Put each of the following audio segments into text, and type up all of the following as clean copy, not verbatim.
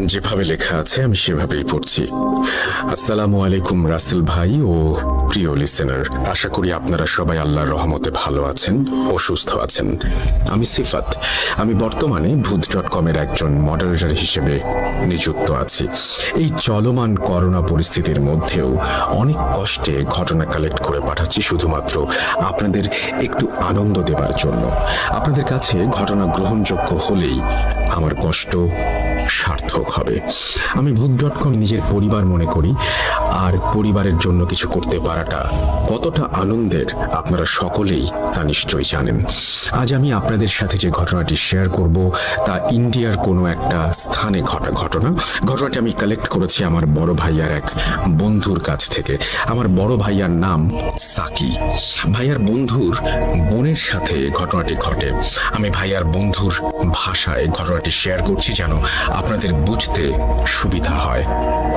যেভাবে লেখা আছে আমি সেভাবেই পড়ছি। আসসালামু আলাইকুম রাসেল ভাই ও প্রিয় লিসেনার, আশা করি আপনারা সবাই আল্লাহর রহমতে ভালো আছেন ও সুস্থ আছেন। আমি সিফাত। আমি বর্তমানে ভূত.com এর একজন মডারেটর হিসেবে নিযুক্ত আছি। এই চলমান করোনা পরিস্থিতির মধ্যেও অনেক কষ্টে ঘটনা কালেক্ট করে পাঠাচ্ছি শুধুমাত্র আপনাদের একটু আনন্দ দেবার জন্য। আপনাদের কাছে ঘটনা গ্রহণযোগ্য হলেই আমার কষ্ট সার্থক হবে। আমি ভূত.com নিজের পরিবার মনে করি, আর পরিবারের জন্য কিছু করতে পারাটা কতটা আনন্দের আপনারা সকলেই তা নিশ্চয়ই জানেন। আজ আমি আপনাদের সাথে যে ঘটনাটি শেয়ার করব তা ইন্ডিয়ার কোনো একটা স্থানে ঘটা ঘটনাটি আমি কালেক্ট করেছি আমার বড় ভাইয়ার এক বন্ধুর কাছ থেকে। আমার বড় ভাইয়ার নাম সাকি। ভাইয়ার বন্ধুর বোনের সাথে ঘটনাটি ঘটে। আমি ভাইয়ার বন্ধুর ভাষায় ঘটনাটি শেয়ার করছি যেন আপনাদের বুঝতে সুবিধা হয়।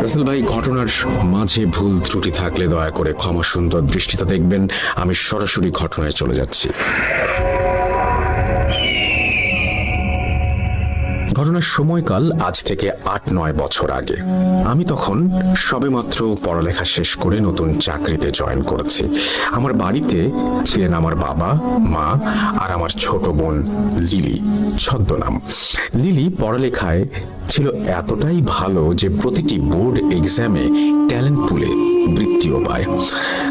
রাসেল ভাই, ঘটনার মাঝে ভুল ত্রুটি থাকলে দয়া করে ক্ষমা সুন্দর দৃষ্টিতে দেখবেন। আমি সরাসরি ঘটনায় চলে যাচ্ছি। ঘটনার সময়কাল আজ থেকে ৮-৯ বছর আগে। আমি তখন সবেমাত্র পড়ালেখা শেষ করে নতুন চাকরিতে জয়েন করেছি। আমার বাড়িতে ছিলেন আমার বাবা, মা আর আমার ছোট বোন লিলি, ছদ্মনাম। লিলি পড়ালেখায় ছিল এতটাই ভালো যে প্রতিটি বোর্ড এক্সামে ট্যালেন্ট পুলে বৃত্তিও পায়।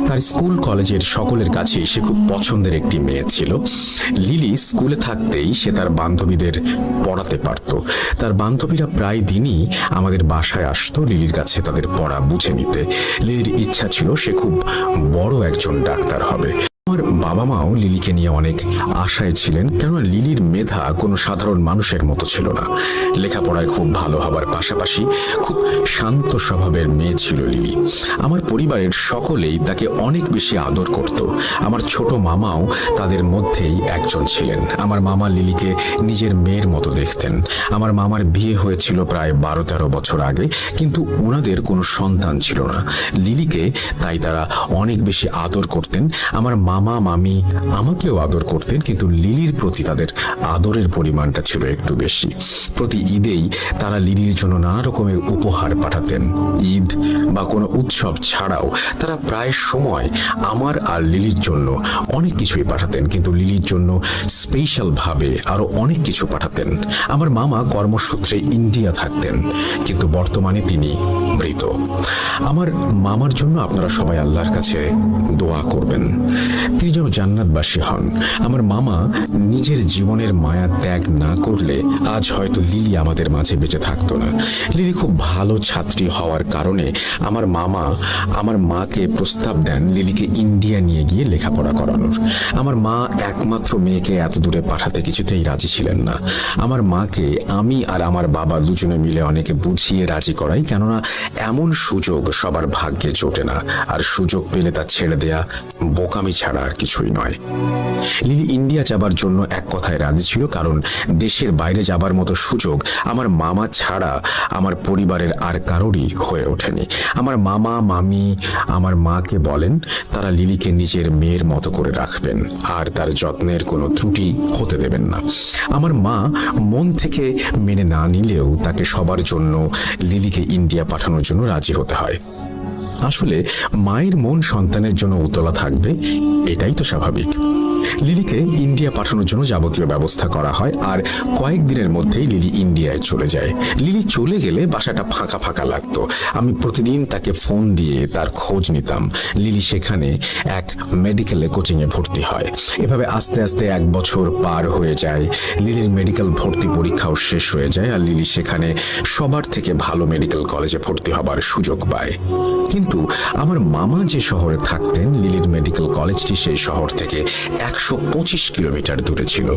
তার স্কুল কলেজের সকলের কাছে সে খুব পছন্দের একটি মেয়ে ছিল। লিলি স্কুলে থাকতেই সে তার বান্ধবীদের পড়াতে পারত। তার বান্ধবীরা প্রায় দিনই আমাদের বাসায় আসতো লিলির কাছে তাদের পড়া বুঝে নিতে। লিলির ইচ্ছা ছিল সে খুব বড় একজন ডাক্তার হবে। আমার বাবা মাও লিলিকে নিয়ে অনেক আশায় ছিলেন, কেননা লিলির মেধা কোনো সাধারণ মানুষের মতো ছিল না। লেখাপড়ায় খুব ভালো হবার পাশাপাশি খুব শান্ত স্বভাবের মেয়ে ছিল লিলি। আমার পরিবারের সকলেই তাকে অনেক বেশি আদর করত। আমার ছোট মামাও তাদের মধ্যেই একজন ছিলেন। আমার মামা লিলিকে নিজের মেয়ের মতো দেখতেন। আমার মামার বিয়ে হয়েছিল প্রায় 12-13 বছর আগে, কিন্তু ওনাদের কোনো সন্তান ছিল না। লিলিকে তাই তারা অনেক বেশি আদর করতেন। আমার মামা মামি আমাকেও আদর করতেন, কিন্তু লিলির প্রতি তাদের আদরের পরিমাণটা ছিল একটু বেশি। প্রতি ঈদেই তারা লিলির জন্য নানা রকমের উপহার পাঠাতেন। ঈদ বা কোনো উৎসব ছাড়াও তারা প্রায় সময় আমার আর লিলির জন্য অনেক কিছুই পাঠাতেন, কিন্তু লিলির জন্য স্পেশাল ভাবে আরো অনেক কিছু পাঠাতেন। আমার মামা কর্মসূত্রে ইন্ডিয়া থাকতেন, কিন্তু বর্তমানে তিনি মৃত। আমার মামার জন্য আপনারা সবাই আল্লাহর কাছে দোয়া করবেন, তিনি যেন জান্নাতবাসী হন। আমার মামা নিজের জীবনের মায়া ত্যাগ না করলে আজ হয়তো লিলি আমাদের মাঝে বেঁচে থাকতো না। লিলি খুব ভালো ছাত্রী হওয়ার কারণে আমার মামা আমার মাকে প্রস্তাব দেন লিলিকে ইন্ডিয়া নিয়ে গিয়ে লেখাপড়া করানোর। আমার মা একমাত্র মেয়েকে এত দূরে পাঠাতে কিছুতেই রাজি ছিলেন না। আমার মাকে আমি আর আমার বাবা দুজনে মিলে অনেকে বুঝিয়ে রাজি করাই, কেননা এমন সুযোগ সবার ভাগ্যে জোটে না, আর সুযোগ পেলে তা ছেড়ে দেয়া বোকামি ছাড়া আর কিছুই নয়। লিলি ইন্ডিয়া যাবার জন্য এক কথায় রাজি ছিল, কারণ দেশের বাইরে যাবার মতো সুযোগ আমার মামা ছাড়া আমার পরিবারের আর কারোরই হয়ে ওঠেনি। আমার মামা মামি আমার মাকে বলেন তারা লিলিকে নিজের মেয়ের মতো করে রাখবেন আর তার যত্নের কোনো ত্রুটি হতে দেবেন না। আমার মা মন থেকে মেনে না নিলেও তাকে সবার জন্য লিলিকে ইন্ডিয়া পাঠানোর জন্য রাজি হতে হয়। আসলে মায়ের মন সন্তানের জন্য উতলা থাকবে, এটাই তো স্বাভাবিক। লিলিকে ইন্ডিয়া পাঠানোর জন্য যাবতীয় ব্যবস্থা করা হয়, আর কয়েকদিনের মধ্যেই লিলি ইন্ডিয়ায় চলে যায়। লিলি চলে গেলে বাসাটা ফাঁকা ফাঁকা লাগতো। আমি প্রতিদিন তাকে ফোন দিয়ে তার খোঁজ নিতাম। লিলি সেখানে এক মেডিকেলে কোচিংয়ে ভর্তি হয়। এভাবে আস্তে আস্তে 1 বছর পার হয়ে যায়। লিলির মেডিকেল ভর্তি পরীক্ষাও শেষ হয়ে যায়, আর লিলি সেখানে সবার থেকে ভালো মেডিকেল কলেজে ভর্তি হবার সুযোগ পায়। কিন্তু আমার মামা যে শহরে থাকতেন, লিলির মেডিকেল কলেজটি সেই শহর থেকে 125 কিলোমিটার দূরে ছিল।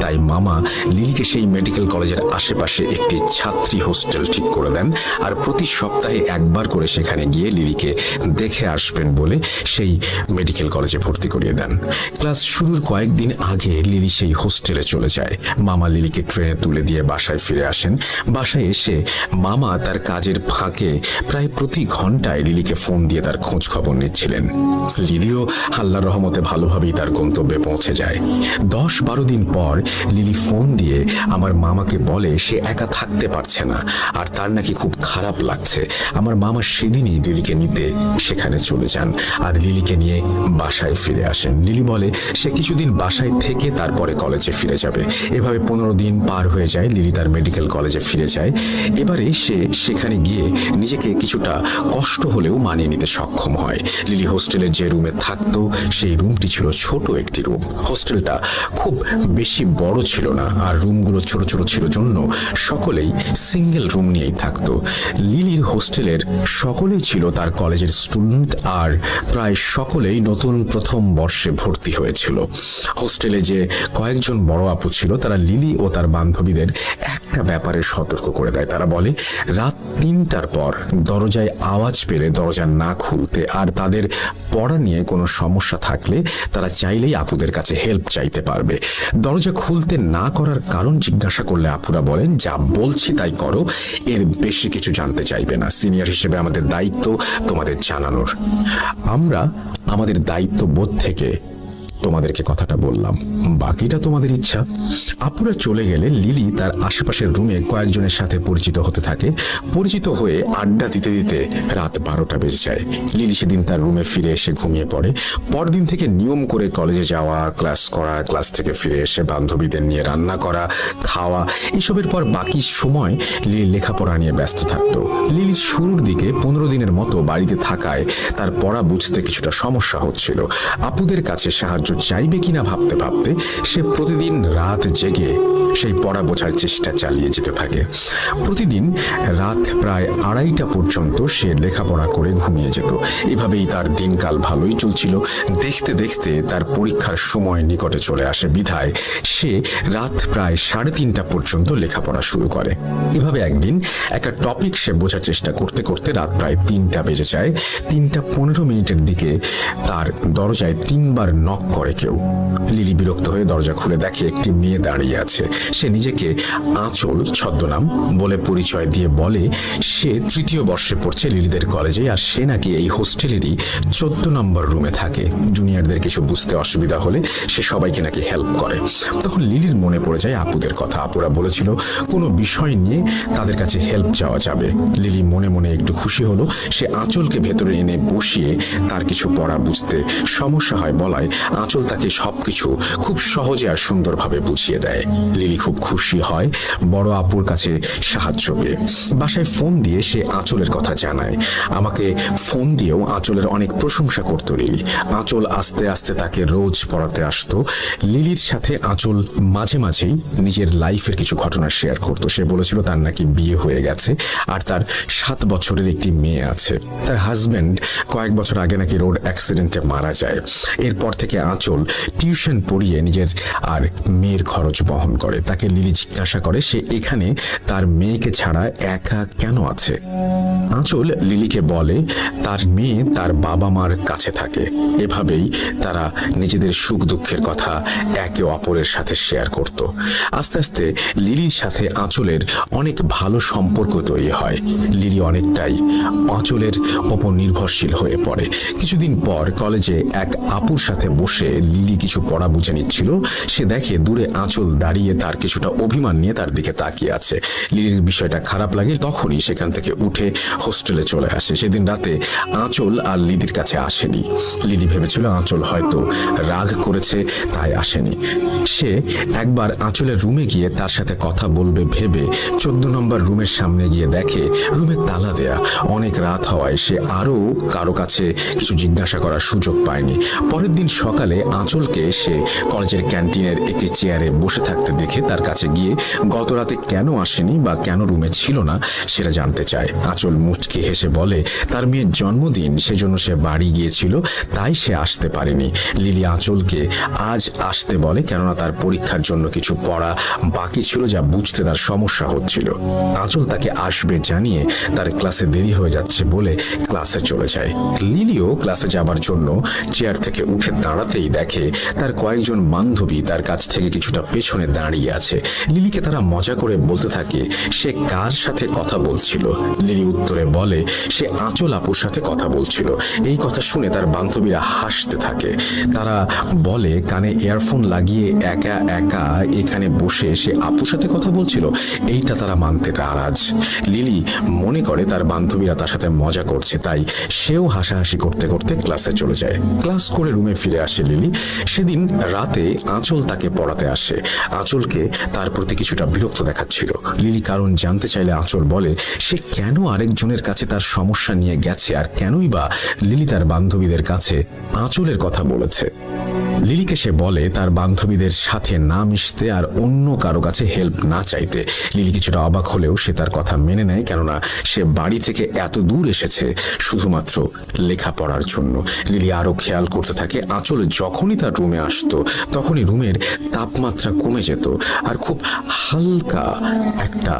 তাই মামা লিলিকে সেই মেডিকেল কলেজের আশেপাশে একটি ছাত্রী হোস্টেল ঠিক করে দেন, আর প্রতি সপ্তাহে একবার করে সেখানে গিয়ে লিলিকে দেখে আসবেন বলে সেই মেডিকেল কলেজে ভর্তি করিয়ে দেন। ক্লাস শুরুর কয়েকদিন আগে লিলি সেই হোস্টেলে চলে যায়। মামা লিলিকে ট্রেনে তুলে দিয়ে বাসায় ফিরে আসেন। বাসায় এসে মামা তার কাজের ফাঁকে প্রায় প্রতি ঘন্টায় লিলিকে ফোন দিয়ে তার খোঁজ খবর নিচ্ছিলেন। লিলিও আল্লাহর রহমতে ভালোভাবেই তার গন্তব্যে পৌঁছে যায়। 10-12 দিন পর লিলি ফোন দিয়ে আমার মামাকে বলে সে একা থাকতে পারছে না আর তার নাকি খুব খারাপ লাগছে। আমার মামা সেদিনই লিলিকে নিতে সেখানে চলে যান আর লিলিকে নিয়ে বাসায় ফিরে আসেন। লিলি বলে সে কিছুদিন বাসায় থেকে তারপরে কলেজে ফিরে যাবে। এভাবে 15 দিন পার হয়ে যায়। লিলি তার মেডিকেল কলেজে ফিরে যায়। এবারে সে সেখানে গিয়ে নিজেকে কিছুটা কষ্ট হলেও মানিয়ে নিতে সক্ষম হয়। লিলি হোস্টেলের যে রুমে থাকতো সেই রুমটি ছিল ছোট একটি রুম। হোস্টেলটা খুব বেশি বড় ছিল না আর রুমগুলো ছোট ছোট ছিল জন্য সকলেই সিঙ্গেল রুম নিয়েই থাকতো। লিলির হোস্টেলের সকলেই ছিল তার কলেজের স্টুডেন্ট আর প্রায় সকলেই নতুন প্রথম বর্ষে ভর্তি হয়েছিল। হোস্টেলে যে কয়েকজন বড় আপু ছিল তারা লিলি ও তার বান্ধবীদের একটা ব্যাপারে সতর্ক করে দেয়। তারা বলে রাত 3টার পর দরজায় আওয়াজ পেলে দরজা না খুলতে আর তাদের পড়া নিয়ে কোনো সমস্যা থাকলে তারা চাইলেই আপুদের কাছে হেল্প চাইতে পারবে। দরজা খুলতে না করার কারণ জিজ্ঞাসা করলে আপুরা বলেন যা বলছি তাই করো, এর বেশি কিছু জানতে চাইবে না। সিনিয়র হিসেবে আমাদের দায়িত্ব তোমাদের জানানোর। আমরা আমাদের দায়িত্ববোধ থেকে তোমাদেরকে কথাটা বললাম, বাকিটা তোমাদের ইচ্ছা। আপুরা চলে গেলে লিলি তার আশেপাশের রুমে কয়েকজনের সাথে পরিচিত হতে থাকে। পরিচিত হয়ে আড্ডা দিতে দিতে রাত 12টা বেজে যায়। লিলি সেদিন তার রুমে ফিরে এসে ঘুমিয়ে পড়ে। পরদিন থেকে নিয়ম করে কলেজে যাওয়া, ক্লাস করা, ক্লাস থেকে ফিরে এসে বান্ধবীদের নিয়ে রান্না করা, খাওয়া, এসবের পর বাকি সময় লিলি লেখাপড়া নিয়ে ব্যস্ত থাকতো। লিলির শুরুর দিকে 15 দিনের মতো বাড়িতে থাকায় তার পড়া বুঝতে কিছুটা সমস্যা হচ্ছিল। আপুদের কাছে সাহায্য চাইবে কিনা ভাবতে ভাবতে সে প্রতিদিন রাত জেগে সেই পড়া বোঝার চেষ্টা চালিয়ে যেতে থাকে। প্রতিদিন রাত প্রায় 2:30টা পর্যন্ত সে লেখাপড়া করে ঘুমিয়ে যেত। এভাবেই তার দিনকাল ভালোই চলছিল। দেখতে দেখতে তার পরীক্ষার সময় নিকটে চলে আসে বিধায় সে রাত প্রায় 3:30টা পর্যন্ত লেখাপড়া শুরু করে। এভাবে একদিন একটা টপিক সে বোঝার চেষ্টা করতে করতে রাত প্রায় 3টা বেজে যায়। 3:15 দিকে তার দরজায় 3বার নক করে কেউ। লিলি বিরক্ত হয়ে দরজা খুলে দেখে একটি মেয়ে দাঁড়িয়ে আছে। সে নিজেকে আঁচল ছদ্মনাম বলে পরিচয় দিয়ে বলে সে 3য় বর্ষে পড়ছে লিলিদের কলেজে আর সে নাকি এই হোস্টেলেরই 14 নম্বর রুমে থাকে। জুনিয়রদের কিছু বুঝতে অসুবিধা হলে সে সবাইকে নাকি হেল্প করে। তখন লিলির মনে পড়ে যায় আপুদের কথা। আপুরা বলেছিল কোনো বিষয় নিয়ে তাদের কাছে হেল্প চাওয়া যাবে। লিলি মনে মনে একটু খুশি হলো। সে আঁচলকে ভেতরে এনে বসিয়ে তার কিছু পড়া বুঝতে সমস্যা হয় বলায় আঁচল তাকে সবকিছু খুব সহজে আর সুন্দরভাবে বুঝিয়ে দেয়। লিলি খুব খুশি হয় বড় আপুর কাছে সাহায্য পেয়ে। বাসায় ফোন দিয়ে সে আঁচলের কথা জানায়। আমাকে ফোন দিয়েও আঁচলের অনেক প্রশংসা করত লিলি। আঁচল আস্তে আস্তে তাকে রোজ পড়াতে আসতো। লিলির সাথে আঁচল মাঝে মাঝেই নিজের লাইফের কিছু ঘটনা শেয়ার করতো। সে বলেছিল তার নাকি বিয়ে হয়ে গেছে আর তার 7 বছরের একটি মেয়ে আছে। তার হাজব্যান্ড কয়েক বছর আগে নাকি রোড অ্যাক্সিডেন্টে মারা যায়। এরপর থেকে আঁচল টিউশন পড়িয়ে নিজের আর মেয়ের খরচ বহন করে। তাকে লিলি জিজ্ঞাসা করে সে এখানে তার মেয়েকে ছাড়া একা কেন আছে। আঁচল লিলিকে বলে তার মেয়ে তার বাবা মার কাছে থাকে। এভাবেই তারা নিজেদের সুখ দুঃখের কথা একে অপরের সাথে শেয়ার করত। আস্তে আস্তে লিলির সাথে আঁচলের অনেক ভালো সম্পর্ক তৈরি হয়। লিলি অনেকটাই আঁচলের ওপর নির্ভরশীল হয়ে পড়ে। কিছুদিন পর কলেজে এক আপুর সাথে বসে লিলি কিছু পড়া বুঝে নিচ্ছিল। সে দেখে দূরে আঁচল দাঁড়িয়ে তার কিছুটা অভিমান নিয়ে তার দিকে তাকিয়ে আছে। লিলির বিষয়টা খারাপ লাগে। তখনই সেখান থেকে উঠে হোস্টেলে চলে আসে। সেদিন রাতে আঁচল আর লিলির কাছে আসেনি। লিলি ভেবেছিল আঁচল হয়তো রাগ করেছে তাই আসেনি। সে একবার আঁচলের রুমে গিয়ে তার সাথে কথা বলবে ভেবে 14 নম্বর রুমের সামনে গিয়ে দেখে রুমে তালা দেয়া। অনেক রাত হওয়ায় সে আরো কারো কাছে কিছু জিজ্ঞাসা করার সুযোগ পায়নি। পরের দিন সকালে আঁচলকে সে কলেজের ক্যান্টিনের একটি চেয়ারে বসে থাকতে দেখে তার কাছে গিয়ে গত রাতে কেন আসেনি বা কেন রুমে ছিল না সেটা জানতে চায়। আঁচল মুচকি হেসে বলে তার মেয়ের জন্মদিন, সেজন্য সে বাড়ি গিয়েছিল, তাই সে আসতে পারেনি। লিলি আঁচলকে আজ আসতে বলে কেননা তার পরীক্ষার জন্য কিছু পড়া বাকি ছিল যা বুঝতে তার সমস্যা হচ্ছিল। আঁচল তাকে আসবে জানিয়ে তার ক্লাসে দেরি হয়ে যাচ্ছে বলে ক্লাসে চলে যায়। লিলিও ক্লাসে যাবার জন্য চেয়ার থেকে উঠে দাঁড়াতেই দেখে তার কয়েকজন বান্ধবী তার কাছ থেকে কিছুটা পেছনে দাঁড়িয়ে আছে। লিলিকে তারা মজা করে বলতে থাকে সে কার সাথে কথা বলছিল। লিলি উত্তর ভেতরে বলে সে আঁচল আপুর সাথে কথা বলছিল। এই কথা শুনে তার বান্ধবীরা হাসতে থাকে। তারা বলে কানে ইয়ারফোন লাগিয়ে একা একা এখানে বসে সে আপুর সাথে কথা বলছিল। এইটা তারা মানতে নারাজ। লিলি মনে করে তার বান্ধবীরা তার সাথে মজা করছে, তাই সেও হাসাহাসি করতে করতে ক্লাসে চলে যায়। ক্লাস করে রুমে ফিরে আসে লিলি। সেদিন রাতে আঁচল তাকে পড়াতে আসে। আঁচলকে তার প্রতি কিছুটা বিরক্ত দেখাচ্ছিল। লিলি কারণ জানতে চাইলে আঁচল বলে সে কেন আরেকজনের কাছে তার সমস্যা নিয়ে গেছে, আর কেনই বা লিলি তার বান্ধবীদের কাছে আঁচলের কথা বলেছে। লিলিকে সে বলে তার বান্ধবীদের সাথে না মিশতে আর অন্য কারো কাছে হেল্প না চাইতে। লিলি কিছুটা অবাক হলেও সে তার কথা মেনে নেয়, কেননা সে বাড়ি থেকে এত দূর এসেছে শুধুমাত্র লেখাপড়ার জন্য। লিলি আরো খেয়াল করতে থাকে আঁচল যখনই তার রুমে আসতো তখনই রুমের তাপমাত্রা কমে যেত আর খুব হালকা একটা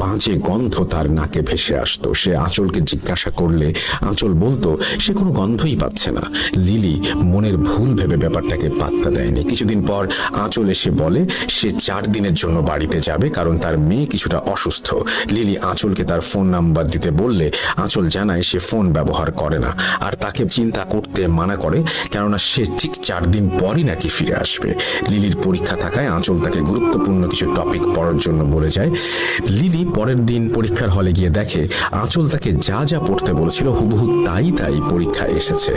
বাজে গন্ধ তার নাকে ভেসে আসতো। সে আঁচলকে জিজ্ঞাসা করলে আঁচল বলতো সে কোনো গন্ধই পাচ্ছে না। লিলি মনের ভুল ভেবে ব্যাপারটাকে পাত্তা দেয়নি। কিছুদিন পর আঁচল এসে বলে সে 4 দিনের জন্য বাড়িতে যাবে, কারণ তার মেয়ে কিছুটা অসুস্থ। লিলি আঁচলকে তার ফোন নাম্বার দিতে বললে আঁচল জানায় সে ফোন ব্যবহার করে না আর তাকে চিন্তা করতে মানা করে, কেননা সে ঠিক 4 দিন পরই নাকি ফিরে আসবে। লিলির পরীক্ষা থাকায় আঁচল তাকে গুরুত্বপূর্ণ কিছু টপিক পড়ার জন্য বলে যায়। লিলি পরের দিন পরীক্ষার হলে গিয়ে দেখে আঁচল তাকে যা যা পড়তে বলেছিল হুবহু তাই পরীক্ষায় এসেছে।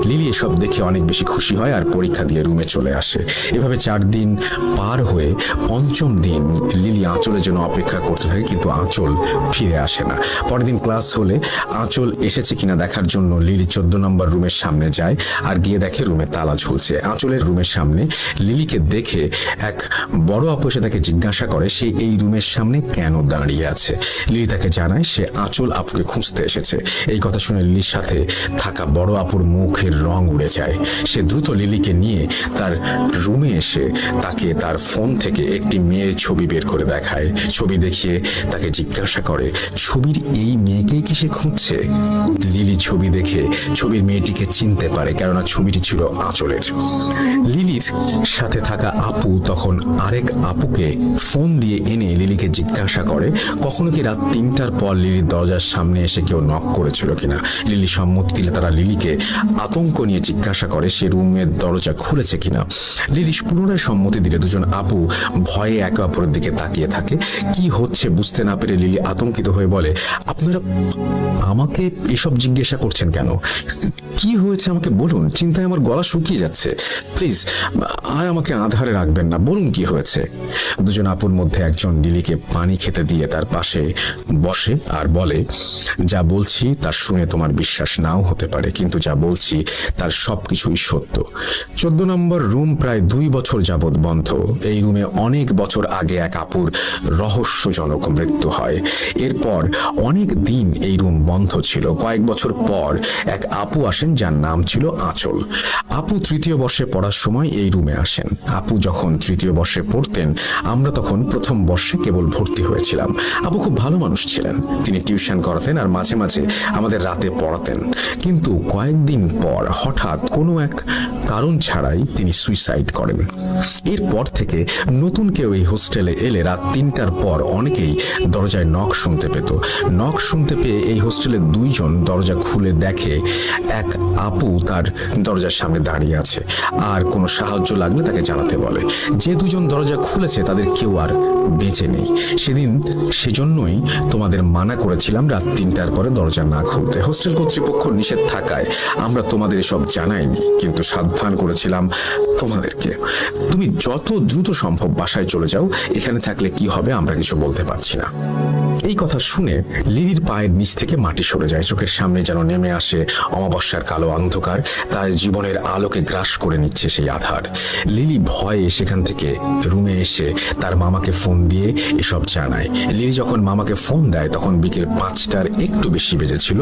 লিলি এসব দেখে অনেক বেশি খুশি হয় আর পরীক্ষা দিয়ে রুমে চলে আসে। এভাবে 4 দিন পার হয়ে 5ম দিন লিলি আঁচলের জন্য অপেক্ষা করতে থাকে, কিন্তু আঁচল ফিরে আসে না। পরের দিন ক্লাস হলে আঁচল এসেছে কিনা দেখার জন্য লিলি 14 নম্বর রুমের সামনে যায় আর গিয়ে দেখে রুমে তালা ঝুলছে। আঁচলের রুমের সামনে লিলিকে দেখে এক বড় আপু এসে তাকে জিজ্ঞাসা করে সে এই রুমের সামনে কেন দাঁড়িয়ে আছে। লিলি তাকে জানায় সে আঁচল আপুকে খুঁজতে এসেছে। এই কথা শুনে লিলির সাথে থাকা বড় আপুর মুখের রং উড়ে যায়। সে দ্রুত লিলিকে নিয়ে তার রুমে এসে তাকে তার ফোন থেকে একটি মেয়ের ছবি বের করে দেখায়। ছবি দেখিয়ে তাকে জিজ্ঞাসা করে ছবির এই মেয়েকেই কি সে খুঁজছে। লিলি ছবি দেখে ছবির মেয়েটিকে চিনতে পারে, কেননা ছবিটি ছিল আঁচলের। লিলির সাথে থাকা আপু তখন আরেক আপুকে ফোন দিয়ে এনে লিলিকে জিজ্ঞাসা করে কখনো কি রাত 3টার পর লিলির দরজার সামনে এসে কেউ নক করেছিল কিনা। লিলি সম্মতি দিলে তারা লিলিকে আতঙ্ক নিয়ে জিজ্ঞাসা করে সে রুমের দরজা খুলেছে কিনা। লিলি পুনরায় সম্মতি দিলে দুজন আপু ভয়ে একে অপরের দিকে তাকিয়ে থাকে। কি হচ্ছে বুঝতে না পেরে লিলি আতঙ্কিত হয়ে বলে আপনারা আমাকে এসব জিজ্ঞাসা করছেন কেন? কি হয়েছে আমাকে বলুন, চিন্তায় আমার গলা শুকিয়ে যাচ্ছে। প্লিজ আর আমাকে আধারে রাখবেন না, বলুন কি হয়েছে। দুজন আপুর মধ্যে একজন লিলিকে পানি খেতে দিয়ে তার পাশে বসে আর বলে যা বলছি তা শুনে তোমার বিশ্বাস নাও হতে পারে, কিন্তু যা বলছি তার সবকিছুই সত্য। 14 নম্বর রুম প্রায় 2 বছর যাবৎ বন্ধ। এই রুমে অনেক বছর আগে এক আপুর রহস্যজনক মৃত্যু হয়। এরপর অনেক দিন এই রুম বন্ধ ছিল। কয়েক বছর পর এক আপু আসেন যার নাম ছিল আঁচল। আপু 3য় বর্ষে পড়ার সময় এই রুমে আসেন। আপু যখন 3য় বর্ষে পড়তেন আমরা তখন 1ম বর্ষে কেবল ভর্তি হয়েছিলাম। আপু খুব ভালো মানুষ ছিলেন। তিনি টিউশন করাতেন আর মাঝে মাঝে আমাদের রাতে পড়াতেন, কিন্তু কয়েকদিন পর হঠাৎ কোনো এক কারণ ছাড়াই তিনি সুইসাইড করেন। এরপর থেকে নতুন কেউ এই হোস্টেলে এলে রাত 3টার পর অনেকেই দরজায় নক শুনতে পেত। নক শুনতে পেয়ে এই হোস্টেলের 2 জন দরজা খুলে দেখে এক আপু তার দরজার সামনে দাঁড়িয়ে আছে আর কোনো সাহায্য লাগলে তাকে জানাতে বলে। যে 2 জন দরজা খুলেছে তাদের কেউ আর বেঁচে নেই। সেজন্যই তোমাদের মানা করেছিলাম রাত 3টার পরে দরজা না খুলতে। হোস্টেল কর্তৃপক্ষ নিষেধ থাকায় আমরা তোমাদের এসব জানাইনি, কিন্তু সাবধান করেছিলাম তোমাদেরকে। তুমি যত দ্রুত সম্ভব বাসায় চলে যাও, এখানে থাকলে কি হবে আমরা কিছু বলতে পারছি না। এই কথা শুনে লিলির পায়ের নিচ থেকে মাটি সরে যায়। চোখের সামনে যেন নেমে আসে অমাবস্যার কালো অন্ধকার। তার জীবনের আলোকে গ্রাস করে নিচ্ছে সেই আধার। লিলি ভয়ে সেখান থেকে রুমে এসে তার মামাকে ফোন দিয়ে এসব জানায়। লিলি যখন মামাকে ফোন দেয় তখন বিকেল 5টার একটু বেশি বেজেছিল।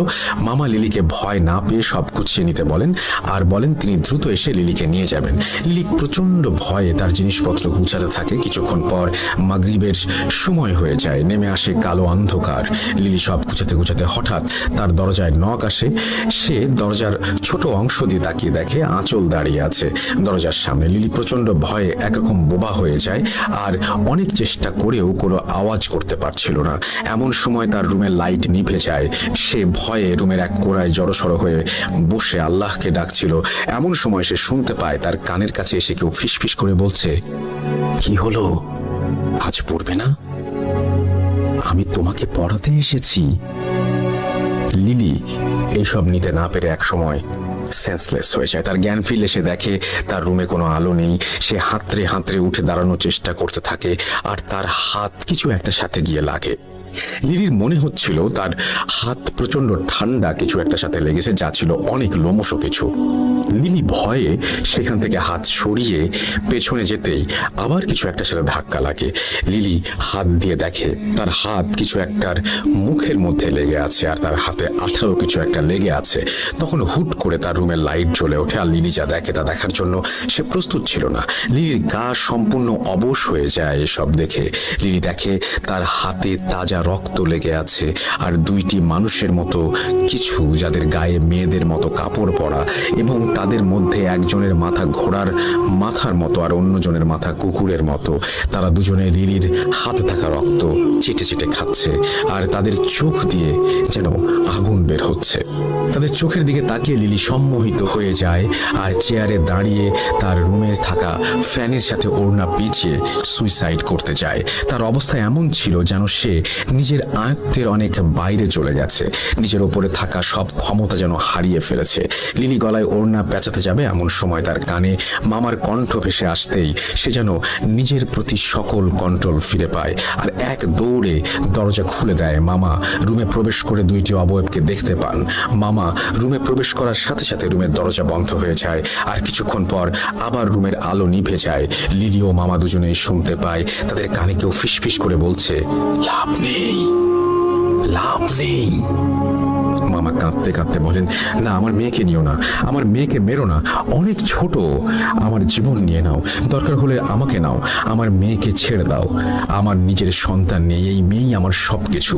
মামা লিলিকে ভয় না পেয়ে সব গুছিয়ে নিতে বলেন আর বলেন তিনি দ্রুত এসে লিলিকে নিয়ে যাবেন। লিলি প্রচন্ড ভয়ে তার জিনিসপত্র গুছাতে থাকে। কিছুক্ষণ পর মাগরিবের সময় হয়ে যায়। নেমে আসে কালো অন্ধকার। লিলি সব গুছাতে গুছাতে হঠাৎ তার দরজায় নক আসে। সে দরজার ছোট অংশ দিয়ে তাকিয়ে দেখে আঁচল দাঁড়িয়ে আছে দরজার সামনে। লিলি প্রচন্ড ভয়ে একরকম বোবা হয়ে যায় আর অনেক চেষ্টা করেও কোনো আওয়াজ করতে পারছিল না। এমন সময় তার রুমের লাইট নিভে যায়। সে ভয়ে রুমের এক কোণায় জড়সড় হয়ে বসে আল্লাহকে ডাকছিল। এমন সময় সে শুনতে পায় তার কানের কাছে এসে কেউ ফিসফিস করে বলছে, কি হলো, আজ পড়বে না? আমি তোমাকে পড়াতে এসেছি। লিলি এইসব নিতে না পেরে এক সময় সেন্সলেস হয়ে যায়। তার জ্ঞান ফিরলে সে দেখে তার রুমে কোনো আলো নেই। সে হাতড়ে হাতড়ে উঠে দাঁড়ানোর চেষ্টা করতে থাকে আর তার হাত কিছু একটা সাথে গিয়ে লাগে। লিলির মনে হচ্ছিল তার হাত প্রচন্ড ঠান্ডা কিছু একটা সাথে লেগেছে, যা ছিল অনেক লোমশ কিছু। লিলি ভয়ে সেখান থেকে হাত সরিয়ে পেছনে যেতেই আবার কিছু একটা সাথে ধাক্কা লাগে। লিলি হাত দিয়ে দেখে তার হাত কিছু একটার মুখের মধ্যে লেগে আছে আর তার হাতে আঠারো কিছু একটা লেগে আছে। তখন হুট করে তার রুমের লাইট জ্বলে ওঠে আর লিলি যা দেখে তা দেখার জন্য সে প্রস্তুত ছিল না। লিলির গা সম্পূর্ণ অবশ হয়ে যায় এসব দেখে। লিলি দেখে তার হাতে তাজা রক্ত লেগে আছে আর দুইটি মানুষের মতো কিছু, যাদের গায়ে মেয়েদের মতো কাপড় পরা এবং তাদের মধ্যে একজনের মাথা ঘোড়ার মাথার মতো আর অন্যজনের মাথা কুকুরের মতো। তারা দুজনে লিলির হাতে থাকা রক্ত চেটে চেটে খাচ্ছে আর তাদের চোখ দিয়ে যেন আগুন বের হচ্ছে। তাদের চোখের দিকে তাকিয়ে লিলি সম্মোহিত হয়ে যায় আর চেয়ারে দাঁড়িয়ে তার রুমে থাকা ফ্যানের সাথে ওড়না পেঁচিয়ে সুইসাইড করতে যায়। তার অবস্থা এমন ছিল যেন সে নিজের আয়ত্তের অনেক বাইরে চলে গেছে, নিজের ওপরে থাকা সব ক্ষমতা যেন হারিয়ে ফেলেছে। লিলি গলায় ওড়না পেঁচাতে যাবে, এমন সময় তার কানে মামার কণ্ঠ ভেসে আসতেই সে যেন নিজের প্রতি সকল কন্ট্রোল ফিরে পায় আর এক দৌড়ে দরজা খুলে দেয়। মামা রুমে প্রবেশ করে দুইটি অবয়বকে দেখতে পান। মামা রুমে প্রবেশ করার সাথে সাথে রুমের দরজা বন্ধ হয়ে যায় আর কিছুক্ষণ পর আবার রুমের আলো নিভে যায়। লিলি ও মামা দুজনেই শুনতে পায় তাদের কানে কেউ ফিসফিস করে বলছে, লাভ নেই, লাভ নেই। মামা কাঁদতে কাঁদতে বলেন, না, আমার মেয়েকে নিও না, আমার মেয়েকে মেরো না, অনেক ছোট, আমার জীবন নিয়ে নাও, দরকার হলে আমাকে নাও, আমার মেয়েকে ছেড়ে দাও। আমার নিজের সন্তান নেই, এই মেয়েই আমার সব কিছু।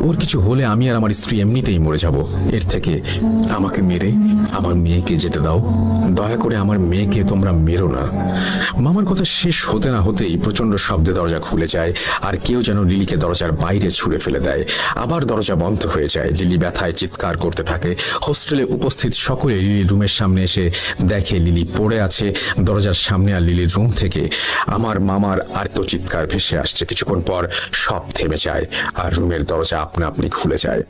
ওর কিছু হলে আমি আর আমার স্ত্রী এমনিতেই মরে যাব। এর থেকে আমাকে মেরে আমার মেয়েকে যেতে দাও, দয়া করে আমার মেয়েকে তোমরা মেরো না। মামার কথা শেষ হতে না হতেই প্রচন্ড শব্দে দরজা খুলে যায় আর কেউ যেন লিলিকে দরজার বাইরে ছুঁড়ে ফেলে দেয়। আবার দরজা বন্ধ হয়ে যায়। লিলি ব্যথায় চিৎকার করতে থাকে। হোস্টেলে উপস্থিত সকলে লিলির রুমের সামনে এসে দেখে লিলি পড়ে আছে দরজার সামনে আর লিলির রুম থেকে আমার মামার আর্ত চিৎকার ভেসে আসছে। কিছুক্ষণ পর সব থেমে যায় আর রুমের দরজা আপনা আপনি খুলে যায়।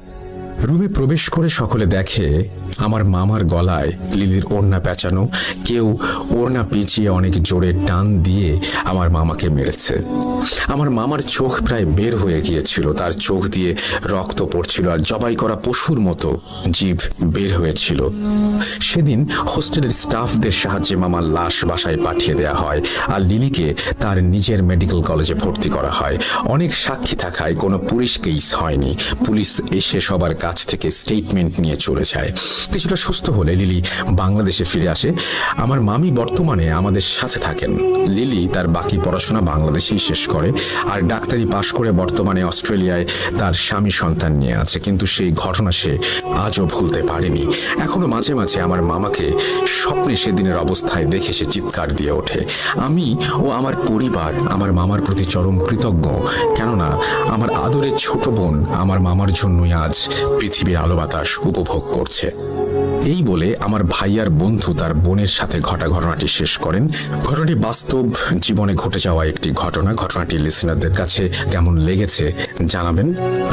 রুমে প্রবেশ করে সকলে দেখে আমার মামার গলায় লিলির ওড়না পেঁচানো। কেউ ওড়না পেঁচিয়ে অনেক জোরে টান দিয়ে আমার মামাকে মেরেছে। আমার মামার চোখ প্রায় বের হয়ে গিয়েছিল, তার চোখ দিয়ে রক্ত পড়ছিল আর জবাই করা পশুর মতো জিভ বের হয়েছিল। সেদিন হোস্টেলের স্টাফদের সাহায্যে মামার লাশ বাসায় পাঠিয়ে দেওয়া হয় আর লিলিকে তার নিজের মেডিকেল কলেজে ভর্তি করা হয়। অনেক সাক্ষী থাকায় কোনো পুলিশ কেস হয়নি। পুলিশ এসে সবার কাছ থেকে স্টেটমেন্ট নিয়ে চলে যায়। কিছুটা সুস্থ হলে লিলি বাংলাদেশে ফিরে আসে। আমার মামি বর্তমানে আমাদের সাথে থাকেন। লিলি তার বাকি পড়াশোনা বাংলাদেশেই শেষ করে আর ডাক্তারি পাশ করে বর্তমানে অস্ট্রেলিয়ায় তার স্বামী সন্তান নিয়ে আছে। কিন্তু সেই ঘটনা সে আজও ভুলতে পারেনি। এখনো মাঝে মাঝে আমার মামাকে স্বপ্নে সেদিনের অবস্থায় দেখে সে চিৎকার দিয়ে ওঠে। আমি ও আমার পরিবার আমার মামার প্রতি চরম কৃতজ্ঞ, কেননা আমার আদরের ছোট বোন আমার মামার জন্যই আজ পৃথিবীর আলো বাতাস উপভোগ করছে। এই বলে আমার ভাইয়ার বন্ধু তার বোনের সাথে ঘটা ঘটনাটি শেষ করেন। ঘটনাটি বাস্তব জীবনে ঘটে যাওয়া একটি ঘটনা। ঘটনাটি লিসেনারদের কাছে কেমন লেগেছে জানাবেন,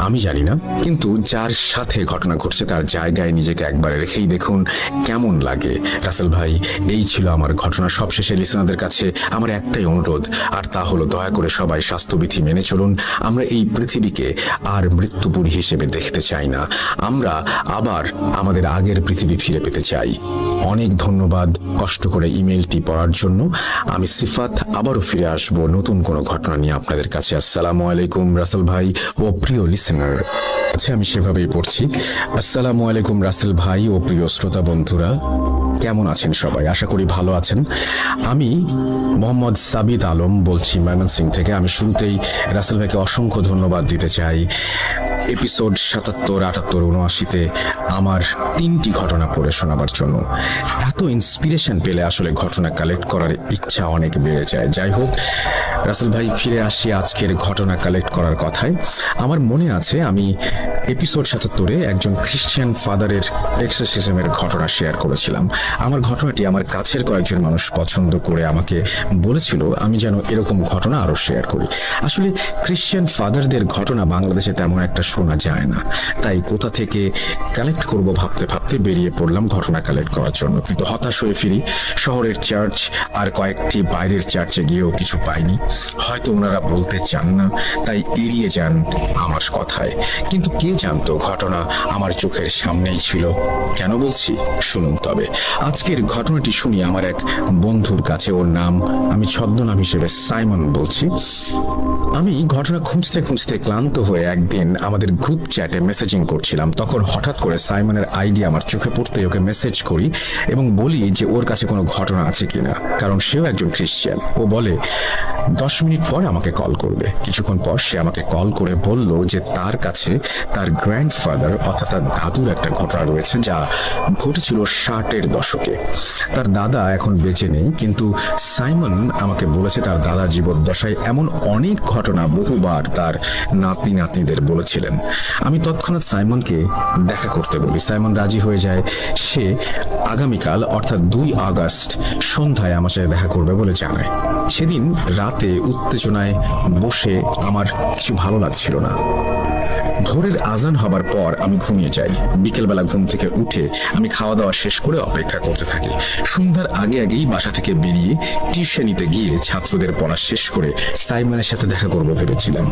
আমি জানি না, কিন্তু যার সাথে ঘটনা ঘটছে তার জায়গায় নিজেকে একবার রেখেই দেখুন কেমন লাগে। রাসেল ভাই, এই ছিল আমার ঘটনা। সবশেষে লিসেনারদের কাছে আমার একটাই অনুরোধ, আর তা হলো দয়া করে সবাই স্বাস্থ্যবিধি মেনে চলুন। আমরা এই পৃথিবীকে আর মৃত্যুপুরী হিসেবে দেখতে চাই না, আমরা আবার আমাদের আগের পৃথিবী ফিরে পেতে চাই। অনেক ধন্যবাদ কষ্ট করে ইমেলটি পড়ার জন্য। আমি সিফাত আবারও ফিরে আসব নতুন কোনো ঘটনা নিয়ে আপনাদের কাছে। আসসালামু আলাইকুম রাসেল ভাই ও প্রিয় লিসেনার। আচ্ছা, আমি সেভাবেই পড়ছি। আসসালামু আলাইকুম রাসেল ভাই ও প্রিয় শ্রোতা বন্ধুরা। কেমন আছেন সবাই? আশা করি ভালো আছেন। আমি মোহাম্মদ সাবিত আলম বলছি ময়মনসিংহ থেকে। আমি শুরুতেই রাসেল ভাইকে অসংখ্য ধন্যবাদ দিতে চাই। এপিসোড ৭৭, ৭৮, ৭৯-তে আমার 3টি ঘটনা পড়ে শোনাবার জন্য। এত ইন্সপিরেশন পেলে আসলে ঘটনা কালেক্ট করার ইচ্ছা অনেক বেড়ে যায়। যাই হোক, রাসেল ভাই, ফিরে আসি আজকের ঘটনা কালেক্ট করার কথায়। আমার মনে আছে আমি এপিসোড ৭৭-এ একজন খ্রিশ্চান ফাদারের এক্সরসিজমের ঘটনা শেয়ার করেছিলাম। আমার ঘটনাটি আমার কাছের কয়েকজন মানুষ পছন্দ করে আমাকে বলেছিল আমি যেন এরকম ঘটনা আরও শেয়ার করি। আসলে খ্রিশ্চান ফাদারদের ঘটনা বাংলাদেশে তেমন একটা শোনা যায় না, তাই কোথা থেকে কালেক্ট করব ভাবতে ভাবতে বেরিয়ে পড়লাম ঘটনা কালেক্ট করার জন্য। কিন্তু হতাশ হয়ে ফিরি। শহরের চার্চ আর কয়েকটি বাইরের চার্চে গিয়েও কিছু পাইনি। হয়তো ওনারা বলতে চান না, তাই এড়িয়ে যান আমার কথায়। কিন্তু কে জানতো ঘটনা আমার চোখের সামনেই ছিল। কেন বলছি শুনুন তবে। আজকের ঘটনাটি শুনি আমার এক বন্ধুর কাছে। ওর নাম আমি ছদ্মনাম হিসেবে সাইমন বলছি। আমি ঘটনা খুঁজতে খুঁজতে ক্লান্ত হয়ে একদিন আমাদের গ্রুপ চ্যাটে মেসেজিং করছিলাম। তখন হঠাৎ করে সাইমনের আইডি আমার চোখে পড়তে ওকে মেসেজ করি এবং বলি যে ওর কাছে কোনো ঘটনা আছে কিনা, কারণ সেও একজন খ্রিশ্চান। ও বলে 10 মিনিট পর আমাকে কল করবে। কিছুক্ষণ পর সে আমাকে কল করে বলল যে তার কাছে তার গ্র্যান্ডফাদার অর্থাৎ তার দাদুর একটা ঘটনা রয়েছে যা ঘটেছিল 60-এর দশকে। তার দাদা এখন বেঁচে নেই, কিন্তু সাইমন আমাকে বলেছে তার দাদা জীবদ্দশায় এমন অনেক ঘটনা বহুবার তার নাতি নাতনিদের বলেছিলেন। আমি তৎক্ষণাৎ সাইমনকে দেখা করতে বলি। সাইমন রাজি হয়ে যায়। সে আগামীকাল অর্থাৎ 2 আগস্ট সন্ধ্যায় আমার সাথে দেখা করবে বলে জানায়। সেদিন রাতে উত্তেজনায় বসে আমার কিছু ভালো লাগছিল না। ভোরের আজান হবার পর আমি ঘুমিয়ে যাই। বিকেলবেলা ঘুম থেকে উঠে আমি খাওয়া দাওয়া শেষ করে অপেক্ষা করতে থাকি। সন্ধ্যার আগে আগেই বাসা থেকে বেরিয়ে টিউশনিতে গিয়ে ছাত্রদের পড়া শেষ করে সাইমনের সাথে দেখা করব ভেবেছিলাম।